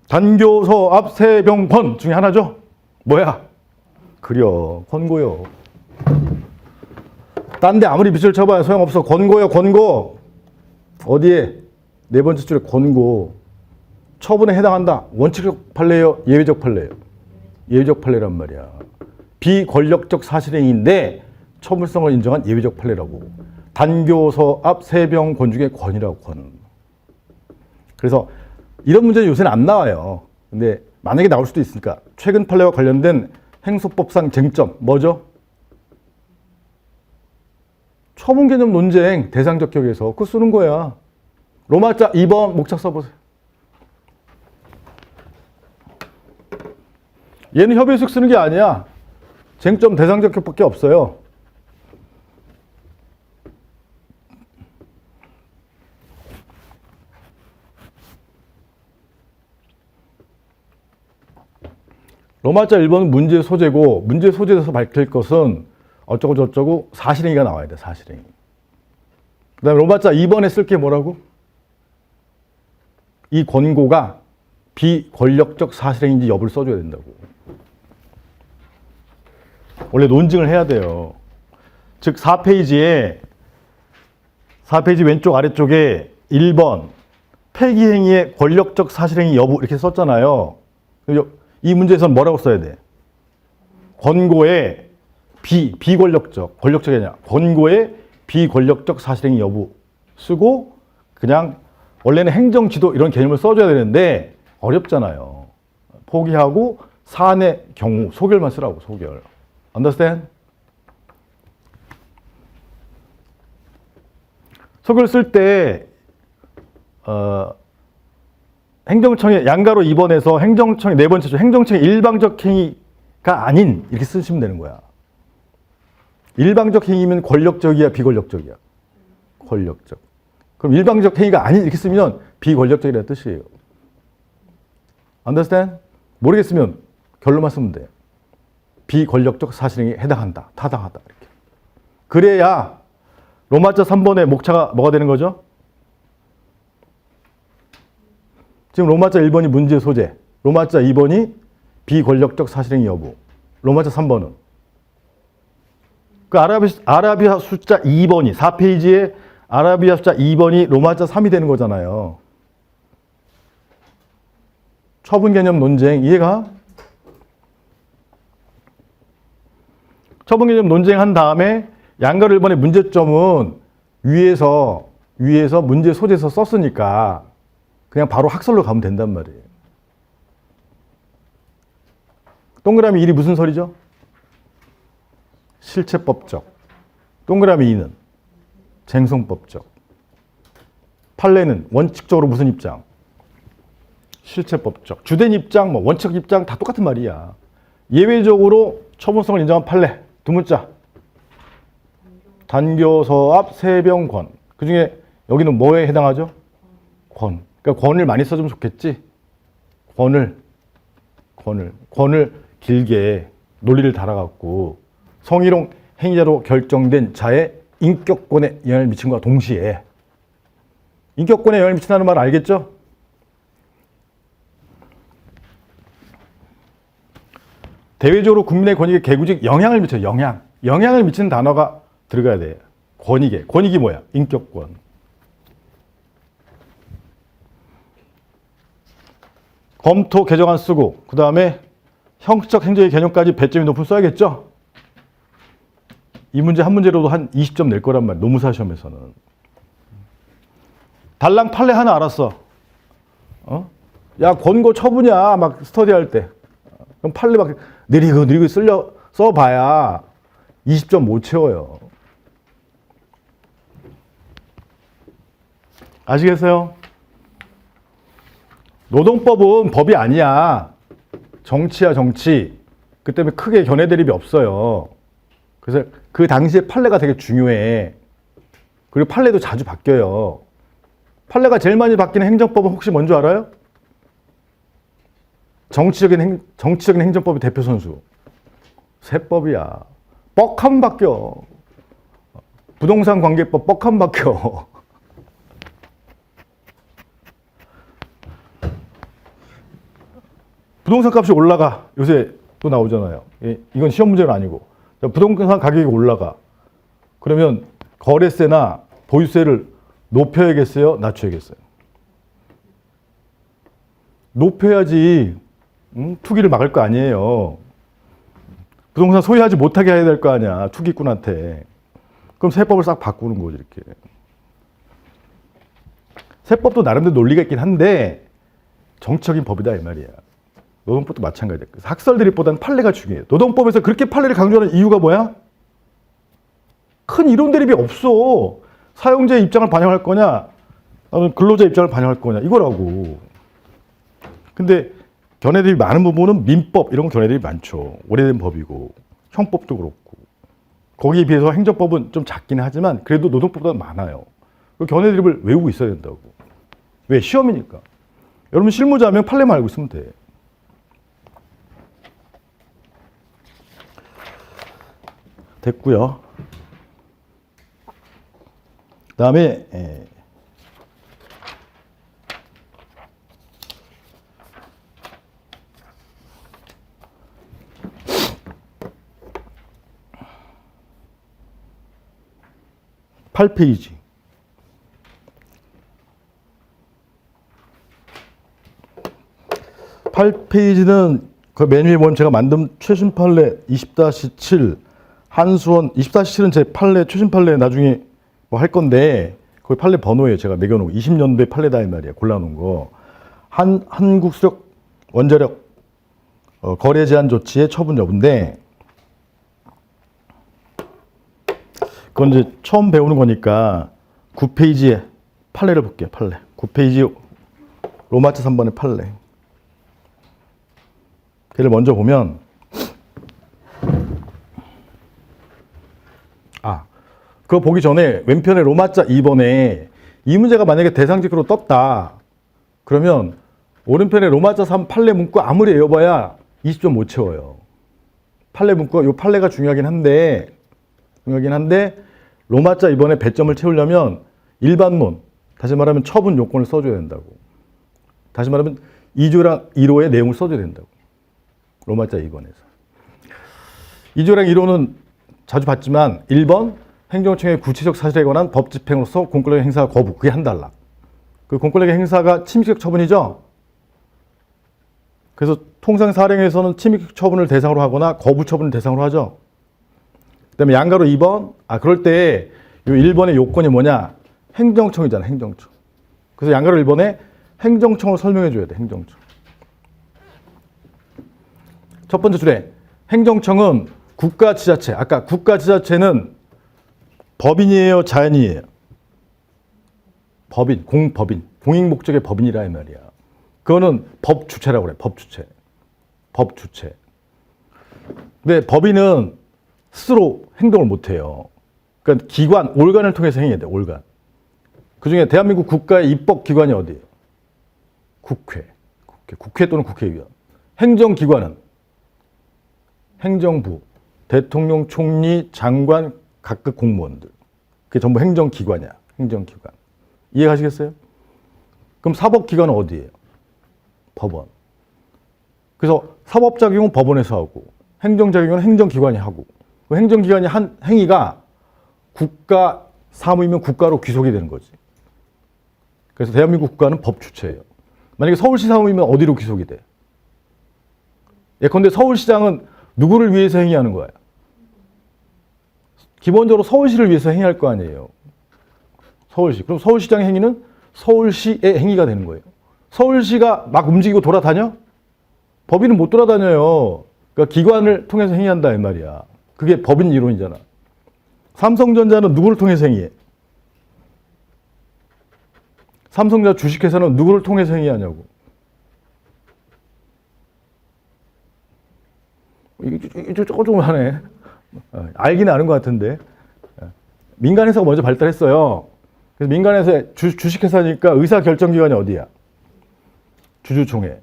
단교서 앞 세병권 중에 하나죠? 뭐야? 그려. 권고요. 딴 데 아무리 밑줄 쳐봐야 소용없어. 권고요, 권고. 어디에? 네 번째 줄에 권고. 처분에 해당한다. 원칙적 판례요, 예외적 판례요? 예외적 판례란 말이야. 비권력적 사실행위인데 처분성을 인정한 예외적 판례라고. 단교서 앞 세병권 중에 권이라고, 권. 그래서 이런 문제는 요새는 안 나와요. 근데 만약에 나올 수도 있으니까 최근 판례와 관련된 행소법상 쟁점 뭐죠? 처분 개념 논쟁 대상적 격에서 그거 쓰는 거야. 로마자 2번 목차 써보세요. 얘는 협의식 쓰는 게 아니야. 쟁점 대상적 격밖에 없어요. 로마자 1번은 문제 소재고 문제 소재에서 밝힐 것은 어쩌고 저쩌고 사실행위가 나와야 돼. 사실행위. 그 다음에 로마자 2번에 쓸 게 뭐라고? 이 권고가 비권력적 사실행위인지 여부를 써줘야 된다고. 원래 논증을 해야 돼요. 즉 4페이지 왼쪽 아래쪽에 1번 폐기행위의 권력적 사실행위 여부 이렇게 썼잖아요. 이 문제에서는 뭐라고 써야 돼? 권고의 비권력적, 권력적이 아니라 권고의 비권력적 사실행위 여부 쓰고 그냥 원래는 행정지도 이런 개념을 써줘야 되는데 어렵잖아요. 포기하고 사안의 경우 소결만 쓰라고, 소결. Understand? 소결 쓸 때 행정청의 양가로 2번에서 행정청의 네 번째 줄 행정청의 일방적 행위가 아닌 이렇게 쓰시면 되는 거야. 일방적 행위면 권력적이야, 비권력적이야? 권력적. 그럼 일방적 행위가 아닌 이렇게 쓰면 비권력적이라는 뜻이에요. Understand? 모르겠으면 결론만 쓰면 돼. 비권력적 사실행위에 해당한다, 타당하다 이렇게. 그래야 로마자 3번의 목차가 뭐가 되는 거죠? 지금 로마자 1번이 문제 소재, 로마자 2번이 비권력적 사실행위 여부, 로마자 3번은 그 아라비아 숫자 2번이 4페이지에 아라비아 숫자 2번이 로마자 3이 되는 거잖아요. 처분 개념 논쟁 이해가? 처분 개념 논쟁한 다음에 양가로 1번의 문제점은 위에서 문제 소재에서 썼으니까 그냥 바로 학설로 가면 된단 말이에요. 동그라미 1이 무슨 설이죠? 실체법적. 동그라미 2는 쟁송법적. 판례는 원칙적으로 무슨 입장? 실체법적. 주된 입장, 원칙 입장 다 똑같은 말이야. 예외적으로 처분성을 인정한 판례. 두 문자. 단교서 앞 세병권. 그 중에 여기는 뭐에 해당하죠? 권. 그러니까 권을 많이 써주면 좋겠지? 권을 길게 논리를 달아갖고 성희롱 행위자로 결정된 자의 인격권에 영향을 미친 것과 동시에 인격권에 영향을 미친다는 말 알겠죠? 대외적으로 국민의 권익에 개구직 영향을 미쳐요. 영향을 미치는 단어가 들어가야 돼. 권익이 뭐야? 인격권. 검토 개정안 쓰고 그 다음에 형식적 행정의 개념까지 배점이 높은 써야겠죠? 이 문제 한 문제로도 한 20점 낼 거란 말이에요. 노무사 시험에서는. 달랑 판례 하나 알았어. 야, 권고 처분이야. 막 스터디할 때. 그럼 판례 막 느리고 써봐야 20점 못 채워요. 아시겠어요? 노동법은 법이 아니야. 정치야, 정치. 그 때문에 크게 견해 대립이 없어요. 그래서 그 당시에 판례가 되게 중요해. 그리고 판례도 자주 바뀌어요. 판례가 제일 많이 바뀌는 행정법은 혹시 뭔지 알아요? 정치적인 행정법의 대표 선수. 세법이야. 뻑하면 바뀌어. 부동산 관계법 뻑하면 바뀌어. 부동산 값이 올라가. 요새 또 나오잖아요. 이건 시험 문제는 아니고. 부동산 가격이 올라가. 그러면 거래세나 보유세를 높여야겠어요? 낮춰야겠어요? 높여야지 투기를 막을 거 아니에요. 부동산 소유하지 못하게 해야 될 거 아니야. 투기꾼한테. 그럼 세법을 싹 바꾸는 거지 이렇게. 세법도 나름대로 논리가 있긴 한데 정치적인 법이다 이 말이야. 노동법도 마찬가지야. 학설 대립보다는 판례가 중요해요. 노동법에서 그렇게 판례를 강조하는 이유가 뭐야? 큰 이론 대립이 없어. 사용자의 입장을 반영할 거냐, 아니면 근로자의 입장을 반영할 거냐 이거라고. 근데 견해 대립이 많은 부분은 민법 이런 거 견해 대립이 많죠. 오래된 법이고 형법도 그렇고 거기에 비해서 행정법은 좀 작긴 하지만 그래도 노동법보다 많아요. 그 견해 대립을 외우고 있어야 된다고. 왜? 시험이니까. 여러분 실무자면 판례만 알고 있으면 돼. 됐고요. 그다음에 8페이지. 8페이지는 그 맨 위에 보면 제가 만든 최신 판례 20-7 한수원 20-7은 제 판례 최신 판례 나중에 뭐 할 건데 거기 판례 번호에 제가 매겨놓고 20년도에 판례다 이 말이야. 골라놓은 거. 한국수력 원자력 거래 제한 조치의 처분 여부인데 그건 이제 처음 배우는 거니까 9페이지에 판례를 볼게요. 판례. 9페이지 로마자 3번의 판례. 걔를 먼저 보면 그거 보기 전에 왼편에 로마자 2번에 이 문제가 만약에 대상직으로 떴다. 그러면 오른편에 로마자 3 판례 문구 아무리 외워봐야 20점 못 채워요. 판례 문구가 요 판례가 중요하긴 한데 로마자 2번에 배점을 채우려면 일반론, 다시 말하면 처분 요건을 써줘야 된다고. 다시 말하면 2조랑 1호의 내용을 써줘야 된다고. 로마자 2번에서. 2조랑 1호는 자주 봤지만 1번 행정청의 구체적 사실에 관한 법 집행으로서 공권력 행사 거부. 그게 한 달락. 그 공권력 행사가 침식적 처분이죠. 그래서 통상 사령에서는 침식 처분을 대상으로 하거나 거부 처분을 대상으로 하죠. 그다음에 양가로 2번. 그럴 때 요 1번의 요건이 뭐냐? 행정청이잖아, 행정청. 그래서 양가로 1번에 행정청을 설명해 줘야 돼, 행정청. 첫 번째 줄에 행정청은 국가지자체. 아까 국가지자체는 법인이에요, 자연이에요? 법인, 공법인, 공익 목적의 법인이라 이 말이야. 그거는 법 주체라고 그래, 법 주체. 법 주체. 근데 법인은 스스로 행동을 못 해요. 그러니까 기관, 올간을 통해서 행해야 돼, 올간. 그 중에 대한민국 국가의 입법기관이 어디예요? 국회 또는 국회의원. 행정기관은 행정부, 대통령, 총리, 장관, 각급 공무원들. 그게 전부 행정기관이야. 행정기관. 이해가시겠어요? 그럼 사법기관은 어디예요? 법원. 그래서 사법작용은 법원에서 하고 행정작용은 행정기관이 하고 그 행정기관이 한 행위가 국가 사무이면 국가로 귀속이 되는 거지. 그래서 대한민국 국가는 법 주체예요. 만약에 서울시 사무이면 어디로 귀속이 돼? 예컨대 서울시장은 누구를 위해서 행위하는 거야? 기본적으로 서울시를 위해서 행위할 거 아니에요. 서울시. 그럼 서울시장의 행위는 서울시의 행위가 되는 거예요. 서울시가 막 움직이고 돌아다녀? 법인은 못 돌아다녀요. 그러니까 기관을 통해서 행위한다 이 말이야. 그게 법인 이론이잖아. 삼성전자는 누구를 통해서 행위해? 삼성전자 주식회사는 누구를 통해서 행위하냐고. 이게 조금 하네. 알긴 아는 것 같은데. 민간회사가 먼저 발달했어요. 그래서 민간회사의 주식회사니까 의사결정기관이 어디야? 주주총회.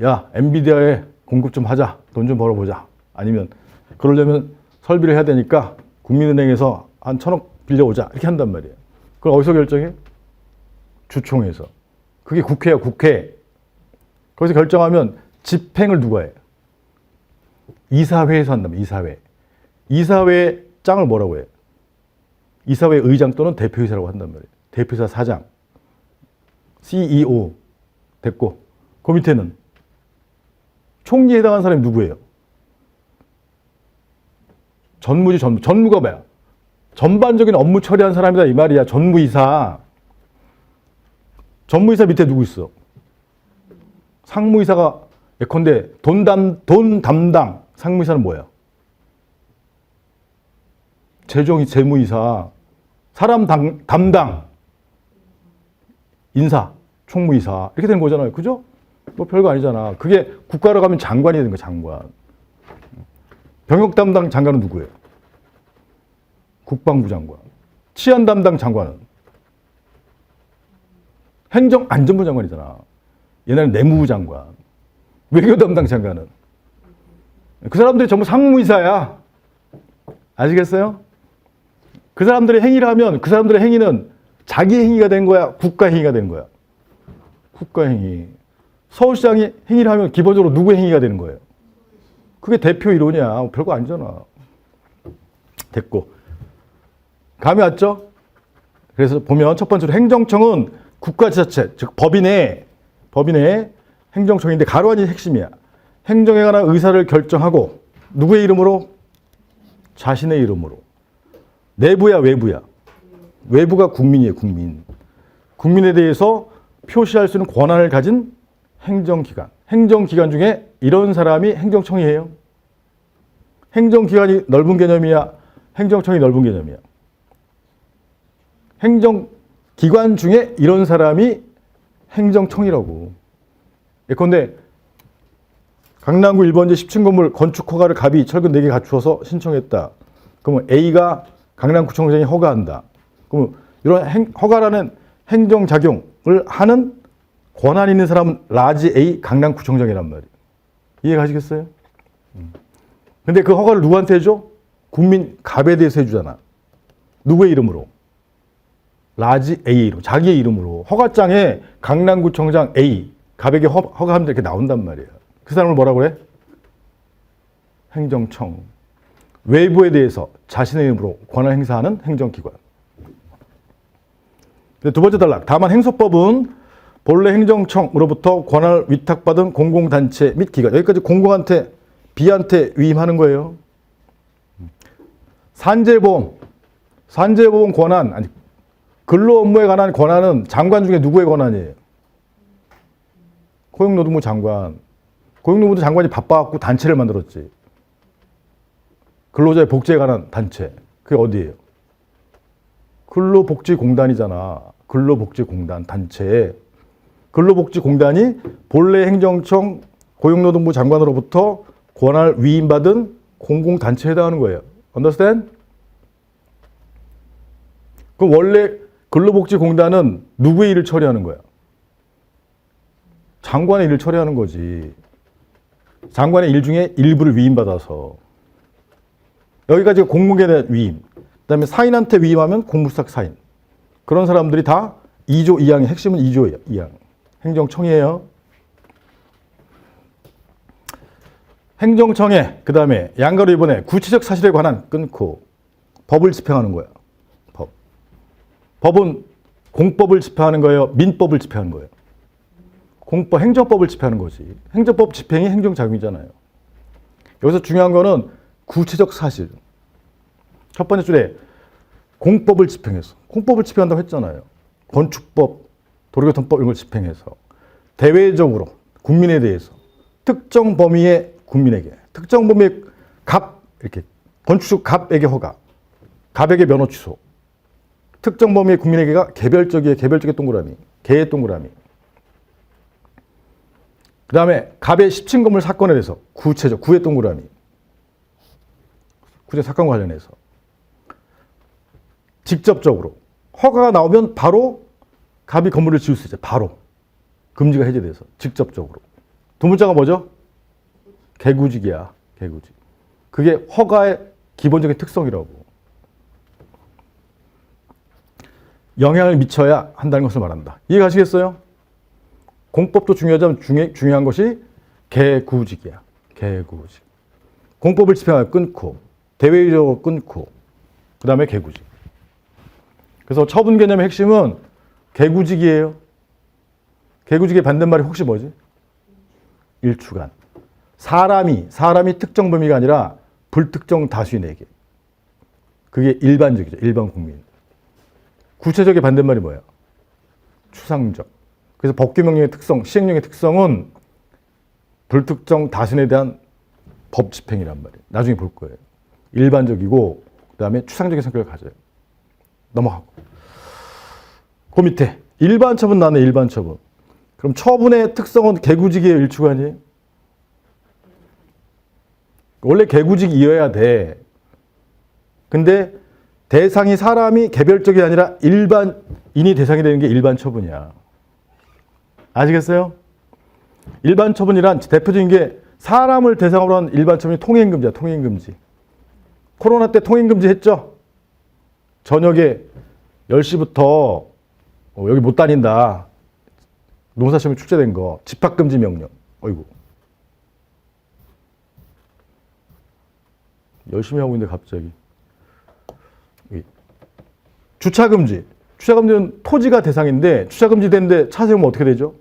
야, 엔비디아에 공급 좀 하자. 돈 좀 벌어보자. 아니면 그러려면 설비를 해야 되니까 국민은행에서 한 1,000억 빌려오자. 이렇게 한단 말이에요. 그걸 어디서 결정해? 주총회에서. 그게 국회야, 국회. 거기서 결정하면 집행을 누가 해? 이사회에서 한다면 이사회. 이사회 짱을 뭐라고 해? 이사회 의장 또는 대표이사라고 한단 말이에요. 대표이사 사장. CEO. 됐고. 그 밑에는 총리에 해당하는 사람이 누구예요? 전무지, 전무. 전무가 뭐야? 전반적인 업무 처리한 사람이다 이 말이야. 전무이사. 전무이사 밑에 누구 있어? 상무이사가 예컨대 돈 담당. 상무이사는 뭐야? 재무이사. 사람 담당. 인사. 총무이사. 이렇게 되는 거잖아요. 그죠? 뭐 별거 아니잖아. 그게 국가로 가면 장관이 되는 거야, 장관. 병역 담당 장관은 누구예요? 국방부 장관. 치안 담당 장관은? 행정안전부 장관이잖아. 옛날에 내무부 장관. 외교 담당 장관은? 그 사람들이 전부 상무이사야. 아시겠어요? 그 사람들의 행위를 하면 그 사람들의 행위는 자기 행위가 된 거야? 국가 행위가 된 거야? 국가 행위. 서울시장이 행위를 하면 기본적으로 누구의 행위가 되는 거예요? 그게 대표 이론이야. 별거 아니잖아. 됐고. 감이 왔죠? 그래서 보면 첫 번째로 행정청은 국가지자체, 즉 법인의 행정청인데 가로 안이 핵심이야. 행정에 관한 의사를 결정하고 누구의 이름으로? 자신의 이름으로. 내부야, 외부야? 외부가 국민이에요, 국민. 국민에 대해서 표시할 수 있는 권한을 가진 행정기관. 행정기관 중에 이런 사람이 행정청이에요. 행정기관이 넓은 개념이야? 행정청이 넓은 개념이야? 행정기관 중에 이런 사람이 행정청이라고. 예컨대 강남구 1번지 10층 건물 건축 허가를 갑이 철근 4개 갖추어서 신청했다. 그러면 A가 강남구청장이 허가한다. 그러면 이런 허가라는 행정작용을 하는 권한 있는 사람은 라지 A 강남구청장이란 말이에요. 이해 가시겠어요? 근데 그 허가를 누구한테 해줘? 국민 갑에 대해서 해주잖아. 누구의 이름으로? 라지 A 이름, 자기의 이름으로. 허가장에 강남구청장 A 갑에게 허가하면 이렇게 나온단 말이에요. 그 사람을 뭐라고 그래? 행정청. 외부에 대해서 자신의 이름으로 권한 행사하는 행정기관. 두 번째 단락. 다만 행소법은 본래 행정청으로부터 권한을 위탁받은 공공단체 및 기관. 여기까지 공공한테, 비한테 위임하는 거예요. 산재보험 권한, 아니, 근로 업무에 관한 권한은 장관 중에 누구의 권한이에요? 고용노동부 장관. 고용노동부 장관이 바빠갖고 단체를 만들었지. 근로자의 복지에 관한 단체. 그게 어디예요? 근로복지공단이잖아. 근로복지공단 단체. 근로복지공단이 본래 행정청 고용노동부 장관으로부터 권한을 위임받은 공공단체에 해당하는 거예요. Understand? 그럼 원래 근로복지공단은 누구의 일을 처리하는 거야? 장관의 일을 처리하는 거지. 장관의 일 중에 일부를 위임받아서. 여기까지 공공에 위임. 그 다음에 사인한테 위임하면 공무수석 사인. 그런 사람들이 다 2조 2항의 핵심은 2조 2항. 행정청이에요. 행정청에 그 다음에 양가로 이번에 구체적 사실에 관한 끊고 법을 집행하는 거야. 법은 공법을 집행하는 거예요? 민법을 집행하는 거예요? 공법, 행정법을 집행하는 거지. 행정법 집행이 행정작용이잖아요. 여기서 중요한 거는 구체적 사실. 첫 번째 줄에 공법을 집행해서. 공법을 집행한다고 했잖아요. 건축법, 도로교통법 이런 걸 집행해서. 대외적으로 국민에 대해서 특정 범위의 국민에게, 특정 범위의 갑, 이렇게 건축 갑에게 허가, 갑에게 면허 취소, 특정 범위의 국민에게가 개별적의 동그라미, 개의 동그라미. 그 다음에 갑의 10층 건물 사건에 대해서 구체적, 구의 동그라미. 구체 사건과 관련해서. 직접적으로. 허가가 나오면 바로 갑이 건물을 지을 수 있어요. 바로. 금지가 해제돼서. 직접적으로. 두 문자가 뭐죠? 개구직이야. 개구직. 그게 허가의 기본적인 특성이라고. 영향을 미쳐야 한다는 것을 말한다. 이해 가시겠어요? 공법도 중요하지만 중요한 것이 개구직이야. 개구직. 공법을 집행하여 끊고, 대외적으로 끊고, 그 다음에 개구직. 그래서 처분 개념의 핵심은 개구직이에요. 개구직의 반대말이 혹시 뭐지? 일주간. 사람이 특정 범위가 아니라 불특정 다수인에게. 그게 일반적이죠. 일반 국민. 구체적인 반대말이 뭐야? 추상적. 그래서 법규명령의 특성, 시행령의 특성은 불특정 다수인에 대한 법 집행이란 말이에요. 나중에 볼 거예요. 일반적이고 그 다음에 추상적인 성격을 가져요. 넘어가고. 그 밑에 일반 처분 나네. 일반 처분. 그럼 처분의 특성은 개구직이에요? 일주간이에요? 원래 개구직이어야 돼. 근데 대상이 사람이 개별적이 아니라 일반인이 대상이 되는 게 일반 처분이야. 아시겠어요? 일반 처분이란 대표적인 게 사람을 대상으로 한 일반 처분이 통행금지야. 통행금지. 코로나 때 통행금지 했죠? 저녁에 10시부터 여기 못 다닌다. 농사시험에 출제된 거. 집합금지 명령. 어이구. 열심히 하고 있는데 갑자기. 주차금지. 주차금지는 토지가 대상인데 주차금지 되는데 차 세우면 어떻게 되죠?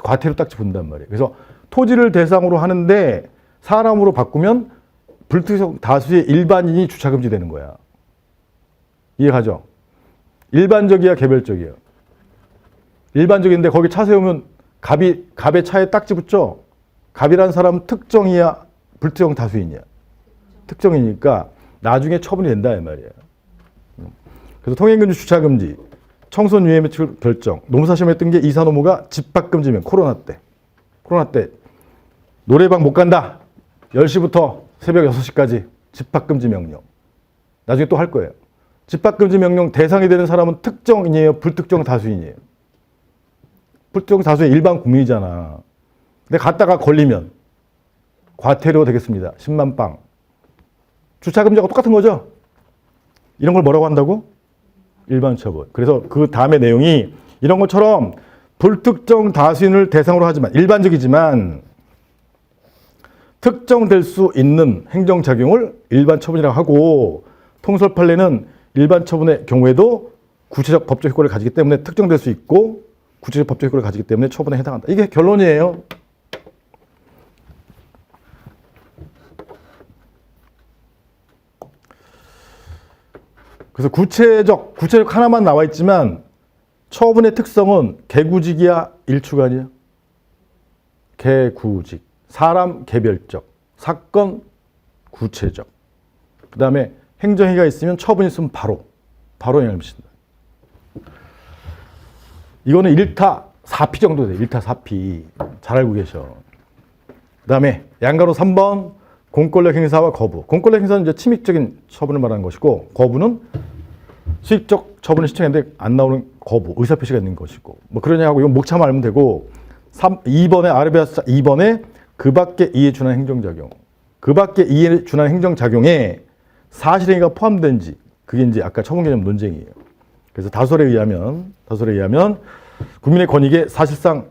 과태료 딱지 분단 말이에요. 그래서 토지를 대상으로 하는데 사람으로 바꾸면 불특정 다수의 일반인이 주차금지 되는 거야. 이해가죠? 일반적이야, 개별적이야? 일반적인데 거기 차 세우면 갑의 차에 딱지 붙죠? 갑이라는 사람은 특정이야, 불특정 다수인이야? 특정이니까 나중에 처분이 된다 이 말이야. 그래서 통행금지, 주차금지, 청소년 유예 매출 결정, 노무사시험 했던 게 이사노무가 집합금지면 코로나 때 노래방 못 간다. 10시부터 새벽 6시까지 집합금지 명령. 나중에 또 할 거예요. 집합금지 명령 대상이 되는 사람은 특정인이에요? 불특정 다수인이에요? 불특정 다수의 일반 국민이잖아. 근데 갔다가 걸리면 과태료 되겠습니다. 10만 빵. 주차금지하고 똑같은 거죠? 이런 걸 뭐라고 한다고? 일반 처분. 그래서 그 다음에 내용이 이런 것처럼 불특정 다수인을 대상으로 하지만 일반적이지만 특정될 수 있는 행정작용을 일반 처분이라고 하고 통설 판례는 일반 처분의 경우에도 구체적 법적 효과를 가지기 때문에 특정될 수 있고 구체적 법적 효과를 가지기 때문에 처분에 해당한다. 이게 결론이에요. 그래서 구체적 하나만 나와 있지만 처분의 특성은 개구직이야, 일주간이야? 개구직. 사람 개별적. 사건 구체적. 그 다음에 행정회의가 있으면 처분이 있으면 바로 영향을 미친다. 이거는 1타 4피 정도 돼. 1타 4피. 잘 알고 계셔. 그 다음에 양가로 3번 공권력 행사와 거부. 공권력 행사는 이제 침입적인 처분을 말하는 것이고 거부는 수익적 처분을 신청했는데 안 나오는 거부, 의사표시가 있는 것이고 뭐 그러냐 하고 이건 목차만 알면 되고 2번에 아르베아스 2번에 그 밖에 이에 준한 행정작용. 그 밖에 이에 준한 행정작용에 사실행위가 포함된지 그게 이제 아까 처분 개념 논쟁이에요. 그래서 다설에 의하면 국민의 권익에 사실상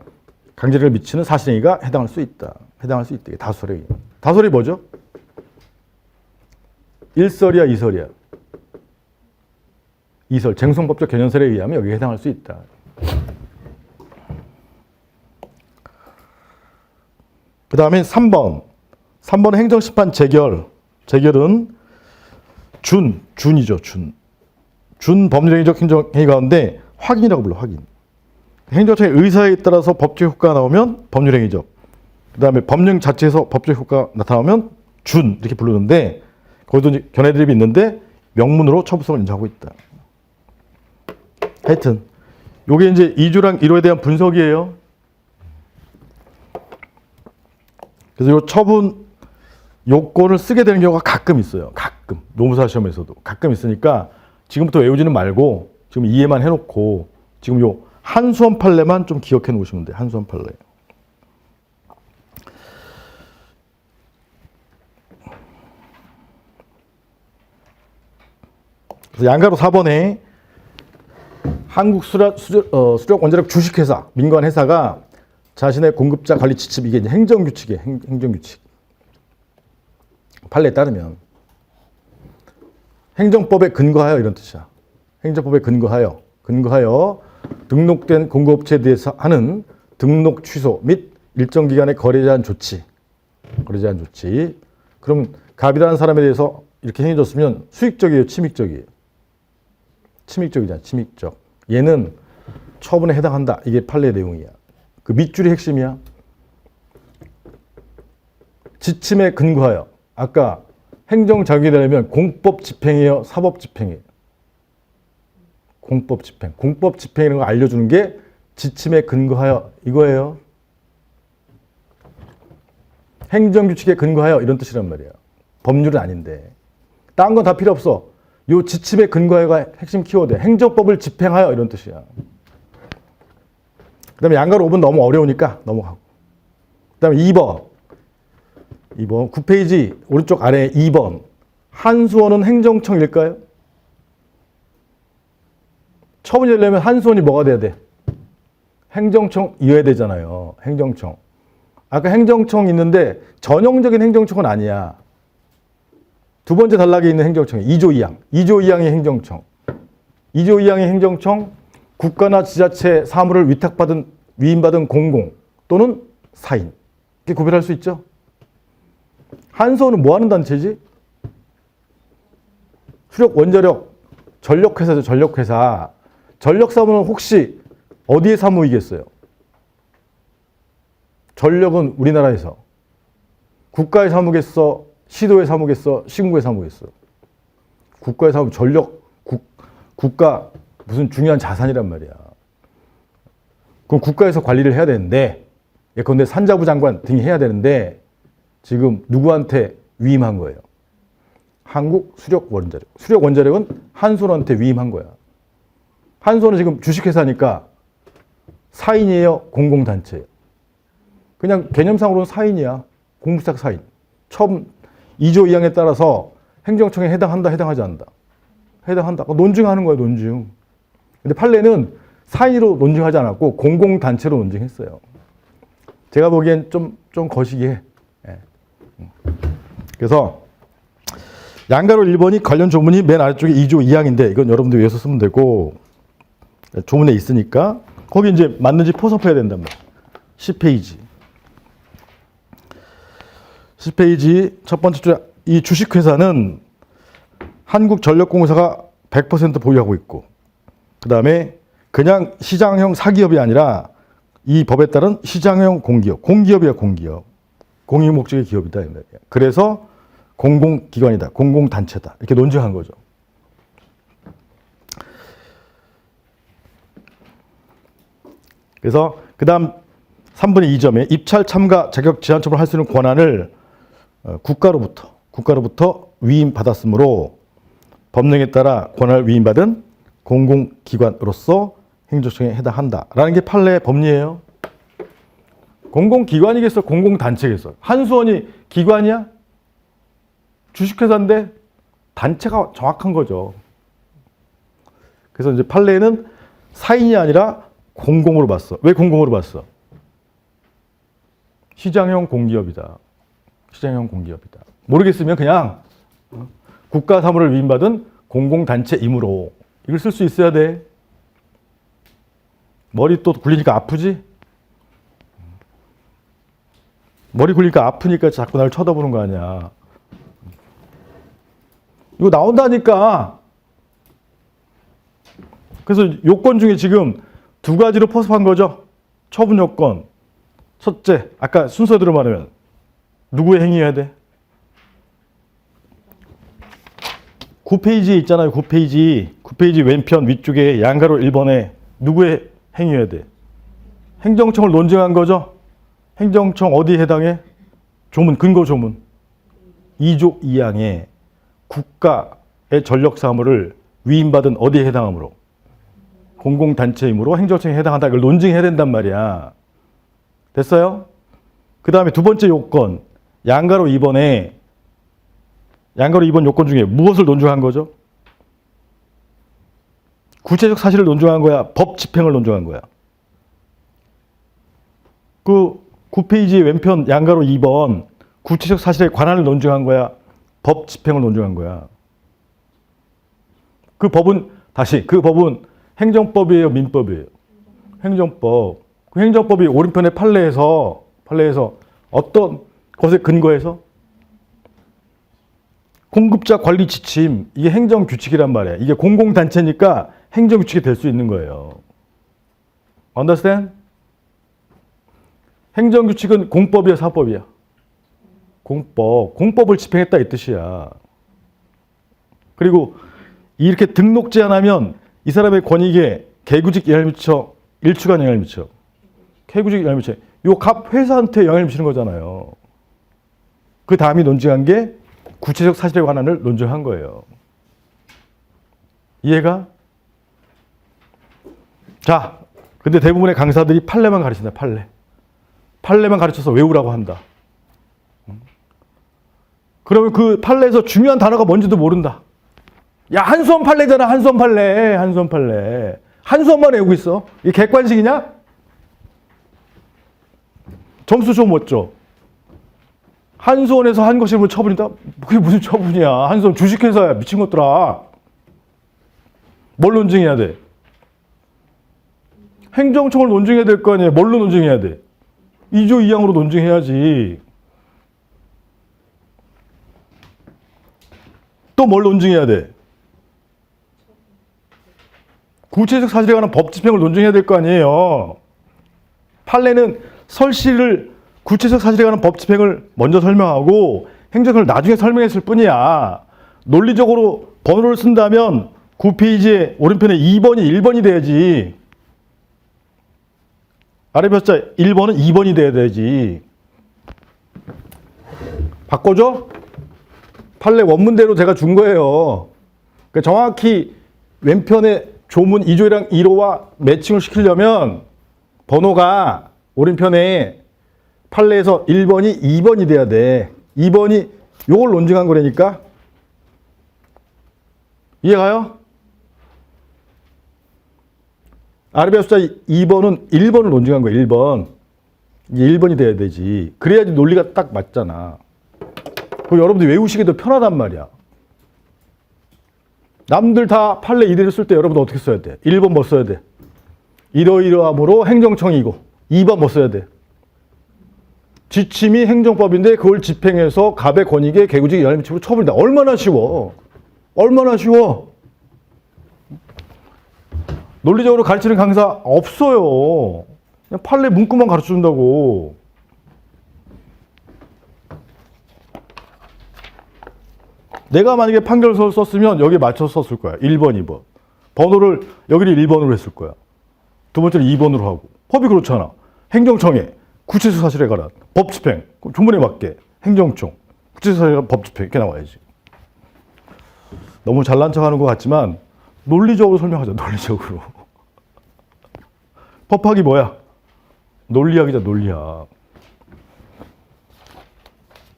강제력을 미치는 사실행위가 해당할 수 있다. 이게 다설에 의하면. 다설이 뭐죠? 1설이야, 2설이야? 이설, 쟁송법적 견연설에 의하면 여기에 해당할 수 있다. 그 다음에 3번. 3번은 행정심판 재결. 재결은 준이죠, 준 법률행위적 행정행위 가운데 확인이라고 불러, 확인. 행정처의 의사에 따라서 법적 효과가 나오면 법률행위적. 그 다음에 법령 자체에서 법적 효과가 나타나면 준, 이렇게 부르는데, 거기도 이제 견해드립이 있는데, 명문으로 처부성을 인정하고 있다. 하여튼, 요게 이제 2조랑 1호에 대한 분석이에요. 그래서 요 처분 요건을 쓰게 되는 경우가 가끔 있어요. 가끔. 노무사 시험에서도. 가끔 있으니까 지금부터 외우지는 말고 지금 이해만 해놓고 지금 요 한수원 판례만 좀 기억해 놓으시면 돼요. 한수원 판례. 그래서 양가로 4번에 한국 수력 원자력 주식회사, 민간 회사가 자신의 공급자 관리 지침, 이게 이제 행정규칙이에요. 행정규칙. 판례에 따르면 행정법에 근거하여 이런 뜻이야. 행정법에 근거하여 등록된 공급업체에 대해서 하는 등록 취소 및 일정 기간의 거래 제한 조치. 그럼 갑이라는 사람에 대해서 이렇게 행해줬으면 수익적이에요, 침익적이에요? 침익적이잖아, 침익적. 얘는 처분에 해당한다. 이게 판례 내용이야. 그 밑줄이 핵심이야. 지침에 근거하여. 아까 행정자격이 되려면 공법 집행이에요, 사법 집행이에요? 공법 집행. 공법 집행이라는 걸 알려주는 게 지침에 근거하여 이거예요. 행정규칙에 근거하여 이런 뜻이란 말이야. 법률은 아닌데. 딴 건 다 필요 없어. 요 지침에 근거하여가 핵심 키워드야. 행정법을 집행하여 이런 뜻이야. 그 다음에 양가로 5번 너무 어려우니까 넘어가고. 그 다음에 2번 9페이지 오른쪽 아래 2번. 한수원은 행정청일까요? 처분이 되려면 한수원이 뭐가 돼야 돼? 행정청이어야 되잖아요. 행정청. 아까 행정청 있는데 전형적인 행정청은 아니야. 두 번째 단락에 있는 행정청이 2조 2항. 2조 2항의 행정청. 2조 2항의 행정청, 국가나 지자체 사무를 위임받은 공공 또는 사인. 이렇게 구별할 수 있죠? 한수원은 뭐 하는 단체지? 수력 원자력 전력회사죠, 전력회사. 전력사무는 혹시 어디에 사무이겠어요? 전력은 우리나라에서. 국가에 사무겠어? 시도에 사무겠어? 시군구에 사무겠어? 국가에 사무, 전력, 국가 무슨 중요한 자산이란 말이야. 그럼 국가에서 관리를 해야 되는데, 예컨대 산자부 장관 등이 해야 되는데, 지금 누구한테 위임한 거예요? 한국 수력 원자력. 수력 원자력은 한수원한테 위임한 거야. 한수원은 지금 주식회사니까 사인이에요? 공공단체예요? 그냥 개념상으로는 사인이야. 공무sak 사인. 처음 2조 2항에 따라서 행정청에 해당한다, 해당하지 않는다? 해당한다. 논증하는 거예요, 논증. 근데 판례는 사인으로 논증하지 않았고 공공단체로 논증했어요. 제가 보기엔 좀 거시기해. 그래서 양가로 1번이 관련 조문이 맨 아래쪽에 2조 2항인데 이건 여러분들 위해서 쓰면 되고 조문에 있으니까 거기 이제 맞는지 포섭해야 된단 말이에요. 10페이지. 10페이지 첫 번째 줄, 이 주식회사는 한국전력공사가 100% 보유하고 있고 그 다음에 그냥 시장형 사기업이 아니라 이 법에 따른 시장형 공기업. 공기업이야, 공기업. 공익 목적의 기업이다. 그래서 공공기관이다. 공공단체다. 이렇게 논증한 거죠. 그래서 그 다음 3분의 2점에 입찰 참가 자격 제한 처분을 할 수 있는 권한을 국가로부터 위임받았으므로 법령에 따라 권한을 위임받은 공공기관으로서 행정청에 해당한다라는 게 판례의 법리예요. 공공기관이겠어? 공공단체겠어? 한수원이 기관이야? 주식회사인데 단체가 정확한 거죠. 그래서 이제 판례는 사인이 아니라 공공으로 봤어. 왜 공공으로 봤어? 시장형 공기업이다. 시장형 공기업이다. 모르겠으면 그냥 국가 사무를 위임받은 공공단체이므로 이걸 쓸 수 있어야 돼. 머리 또 굴리니까 아프지? 머리 굴리니까 아프니까 자꾸 나를 쳐다보는 거 아니야. 이거 나온다니까. 그래서 요건 중에 지금 두 가지로 포섭한 거죠. 처분 요건. 첫째, 아까 순서대로 말하면 누구의 행위여야 돼? 9페이지에 있잖아요. 9페이지 왼편 위쪽에 양가로 1번에 누구의 행위여야 돼? 행정청을 논증한 거죠. 행정청 어디에 해당해? 조문, 근거 조문. 2조 2항에 국가의 전력사무를 위임받은 어디에 해당하므로? 공공단체이므로 행정청에 해당한다. 이걸 논증해야 된단 말이야. 됐어요? 그 다음에 두 번째 요건. 양가로 2번 요건 중에 무엇을 논증한 거죠? 구체적 사실을 논증한 거야? 법 집행을 논증한 거야? 그 9페이지 왼편 양가로 2번 구체적 사실의 관한을 논증한 거야? 법 집행을 논증한 거야? 그 법은 행정법이에요? 민법이에요? 행정법. 그 행정법이 오른편의 판례에서 어떤 것에 근거해서? 공급자 관리 지침, 이게 행정규칙이란 말이야. 이게 공공단체니까 행정규칙이 될 수 있는 거예요. Understand? 행정규칙은 공법이야, 사법이야? 공법을 집행했다 이 뜻이야. 그리고 이렇게 등록 제한하면 이 사람의 권익에 개구직 영향을 미쳐, 일주간 영향을 미쳐. 개구직 영향을 미쳐. 요 갑 회사한테 영향을 미치는 거잖아요. 그 다음이 논증한 게 구체적 사실에 관한을 논증한 거예요. 이해가? 자, 근데 대부분의 강사들이 판례만 가르친다. 판례만 가르쳐서 외우라고 한다. 그러면 그 판례에서 중요한 단어가 뭔지도 모른다. 야, 한수원 판례잖아. 한수원 판례. 한수원만 외우고 있어. 이게 객관식이냐? 점수 좀 못 줘. 한수원에서 한 것이 뭐 처분이다? 그게 무슨 처분이야. 한수원 주식회사야. 미친 것들아. 뭘 논증해야 돼? 행정청을 논증해야 될 거 아니야. 뭘로 논증해야 돼? 2조 2항으로 논증해야지. 또 뭘 논증해야 돼? 구체적 사실에 관한 법 집행을 논증해야 될 거 아니에요. 판례는 설실을 구체적 사실에 관한 법 집행을 먼저 설명하고 행정을 나중에 설명했을 뿐이야. 논리적으로 번호를 쓴다면 9페이지에 오른편에 2번이 1번이 돼야지. 아래 벼자 1번은 2번이 돼야 되지. 바꿔줘? 판례 원문대로 제가 준 거예요. 그러니까 정확히 왼편에 조문 2조랑 1호와 매칭을 시키려면 번호가 오른편에 판례에서 1번이 2번이 돼야 돼. 2번이 요걸 논증한 거라니까. 이해가요? 아래 숫자 2번은 1번을 논증한 거야. 1번. 이게 1번이 돼야 되지. 그래야지 논리가 딱 맞잖아. 그리고 여러분들이 외우시기도 편하단 말이야. 남들 다 판례 이대로 쓸 때 여러분 어떻게 써야 돼? 1번 뭐 써야 돼? 이러이러함으로 행정청이고 2번 뭐 써야 돼? 지침이 행정법인데 그걸 집행해서 갑의 권익에 개구직 영향을 미치고 처분이다. 얼마나 쉬워. 얼마나 쉬워. 논리적으로 가르치는 강사 없어요. 그냥 판례 문구만 가르쳐준다고. 내가 만약에 판결서를 썼으면 여기에 맞춰서 썼을 거야. 1번, 2번. 번호를 여기를 1번으로 했을 거야. 두 번째를 2번으로 하고. 법이 그렇잖아. 행정청에 구체적 사실에 관한 법 집행. 조문에 맞게 행정청, 구체적 사실에 관한 법 집행. 이렇게 나와야지. 너무 잘난 척하는 것 같지만 논리적으로 설명하자. 논리적으로. 법학이 뭐야? 논리학이자 논리학.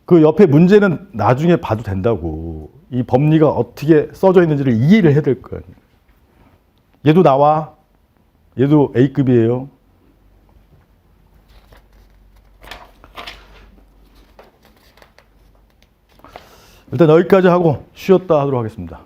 그 옆에 문제는 나중에 봐도 된다고. 이 법리가 어떻게 써져 있는지를 이해를 해야 될 거야. 얘도 나와. 얘도 A급이에요. 일단 여기까지 하고 쉬었다 하도록 하겠습니다.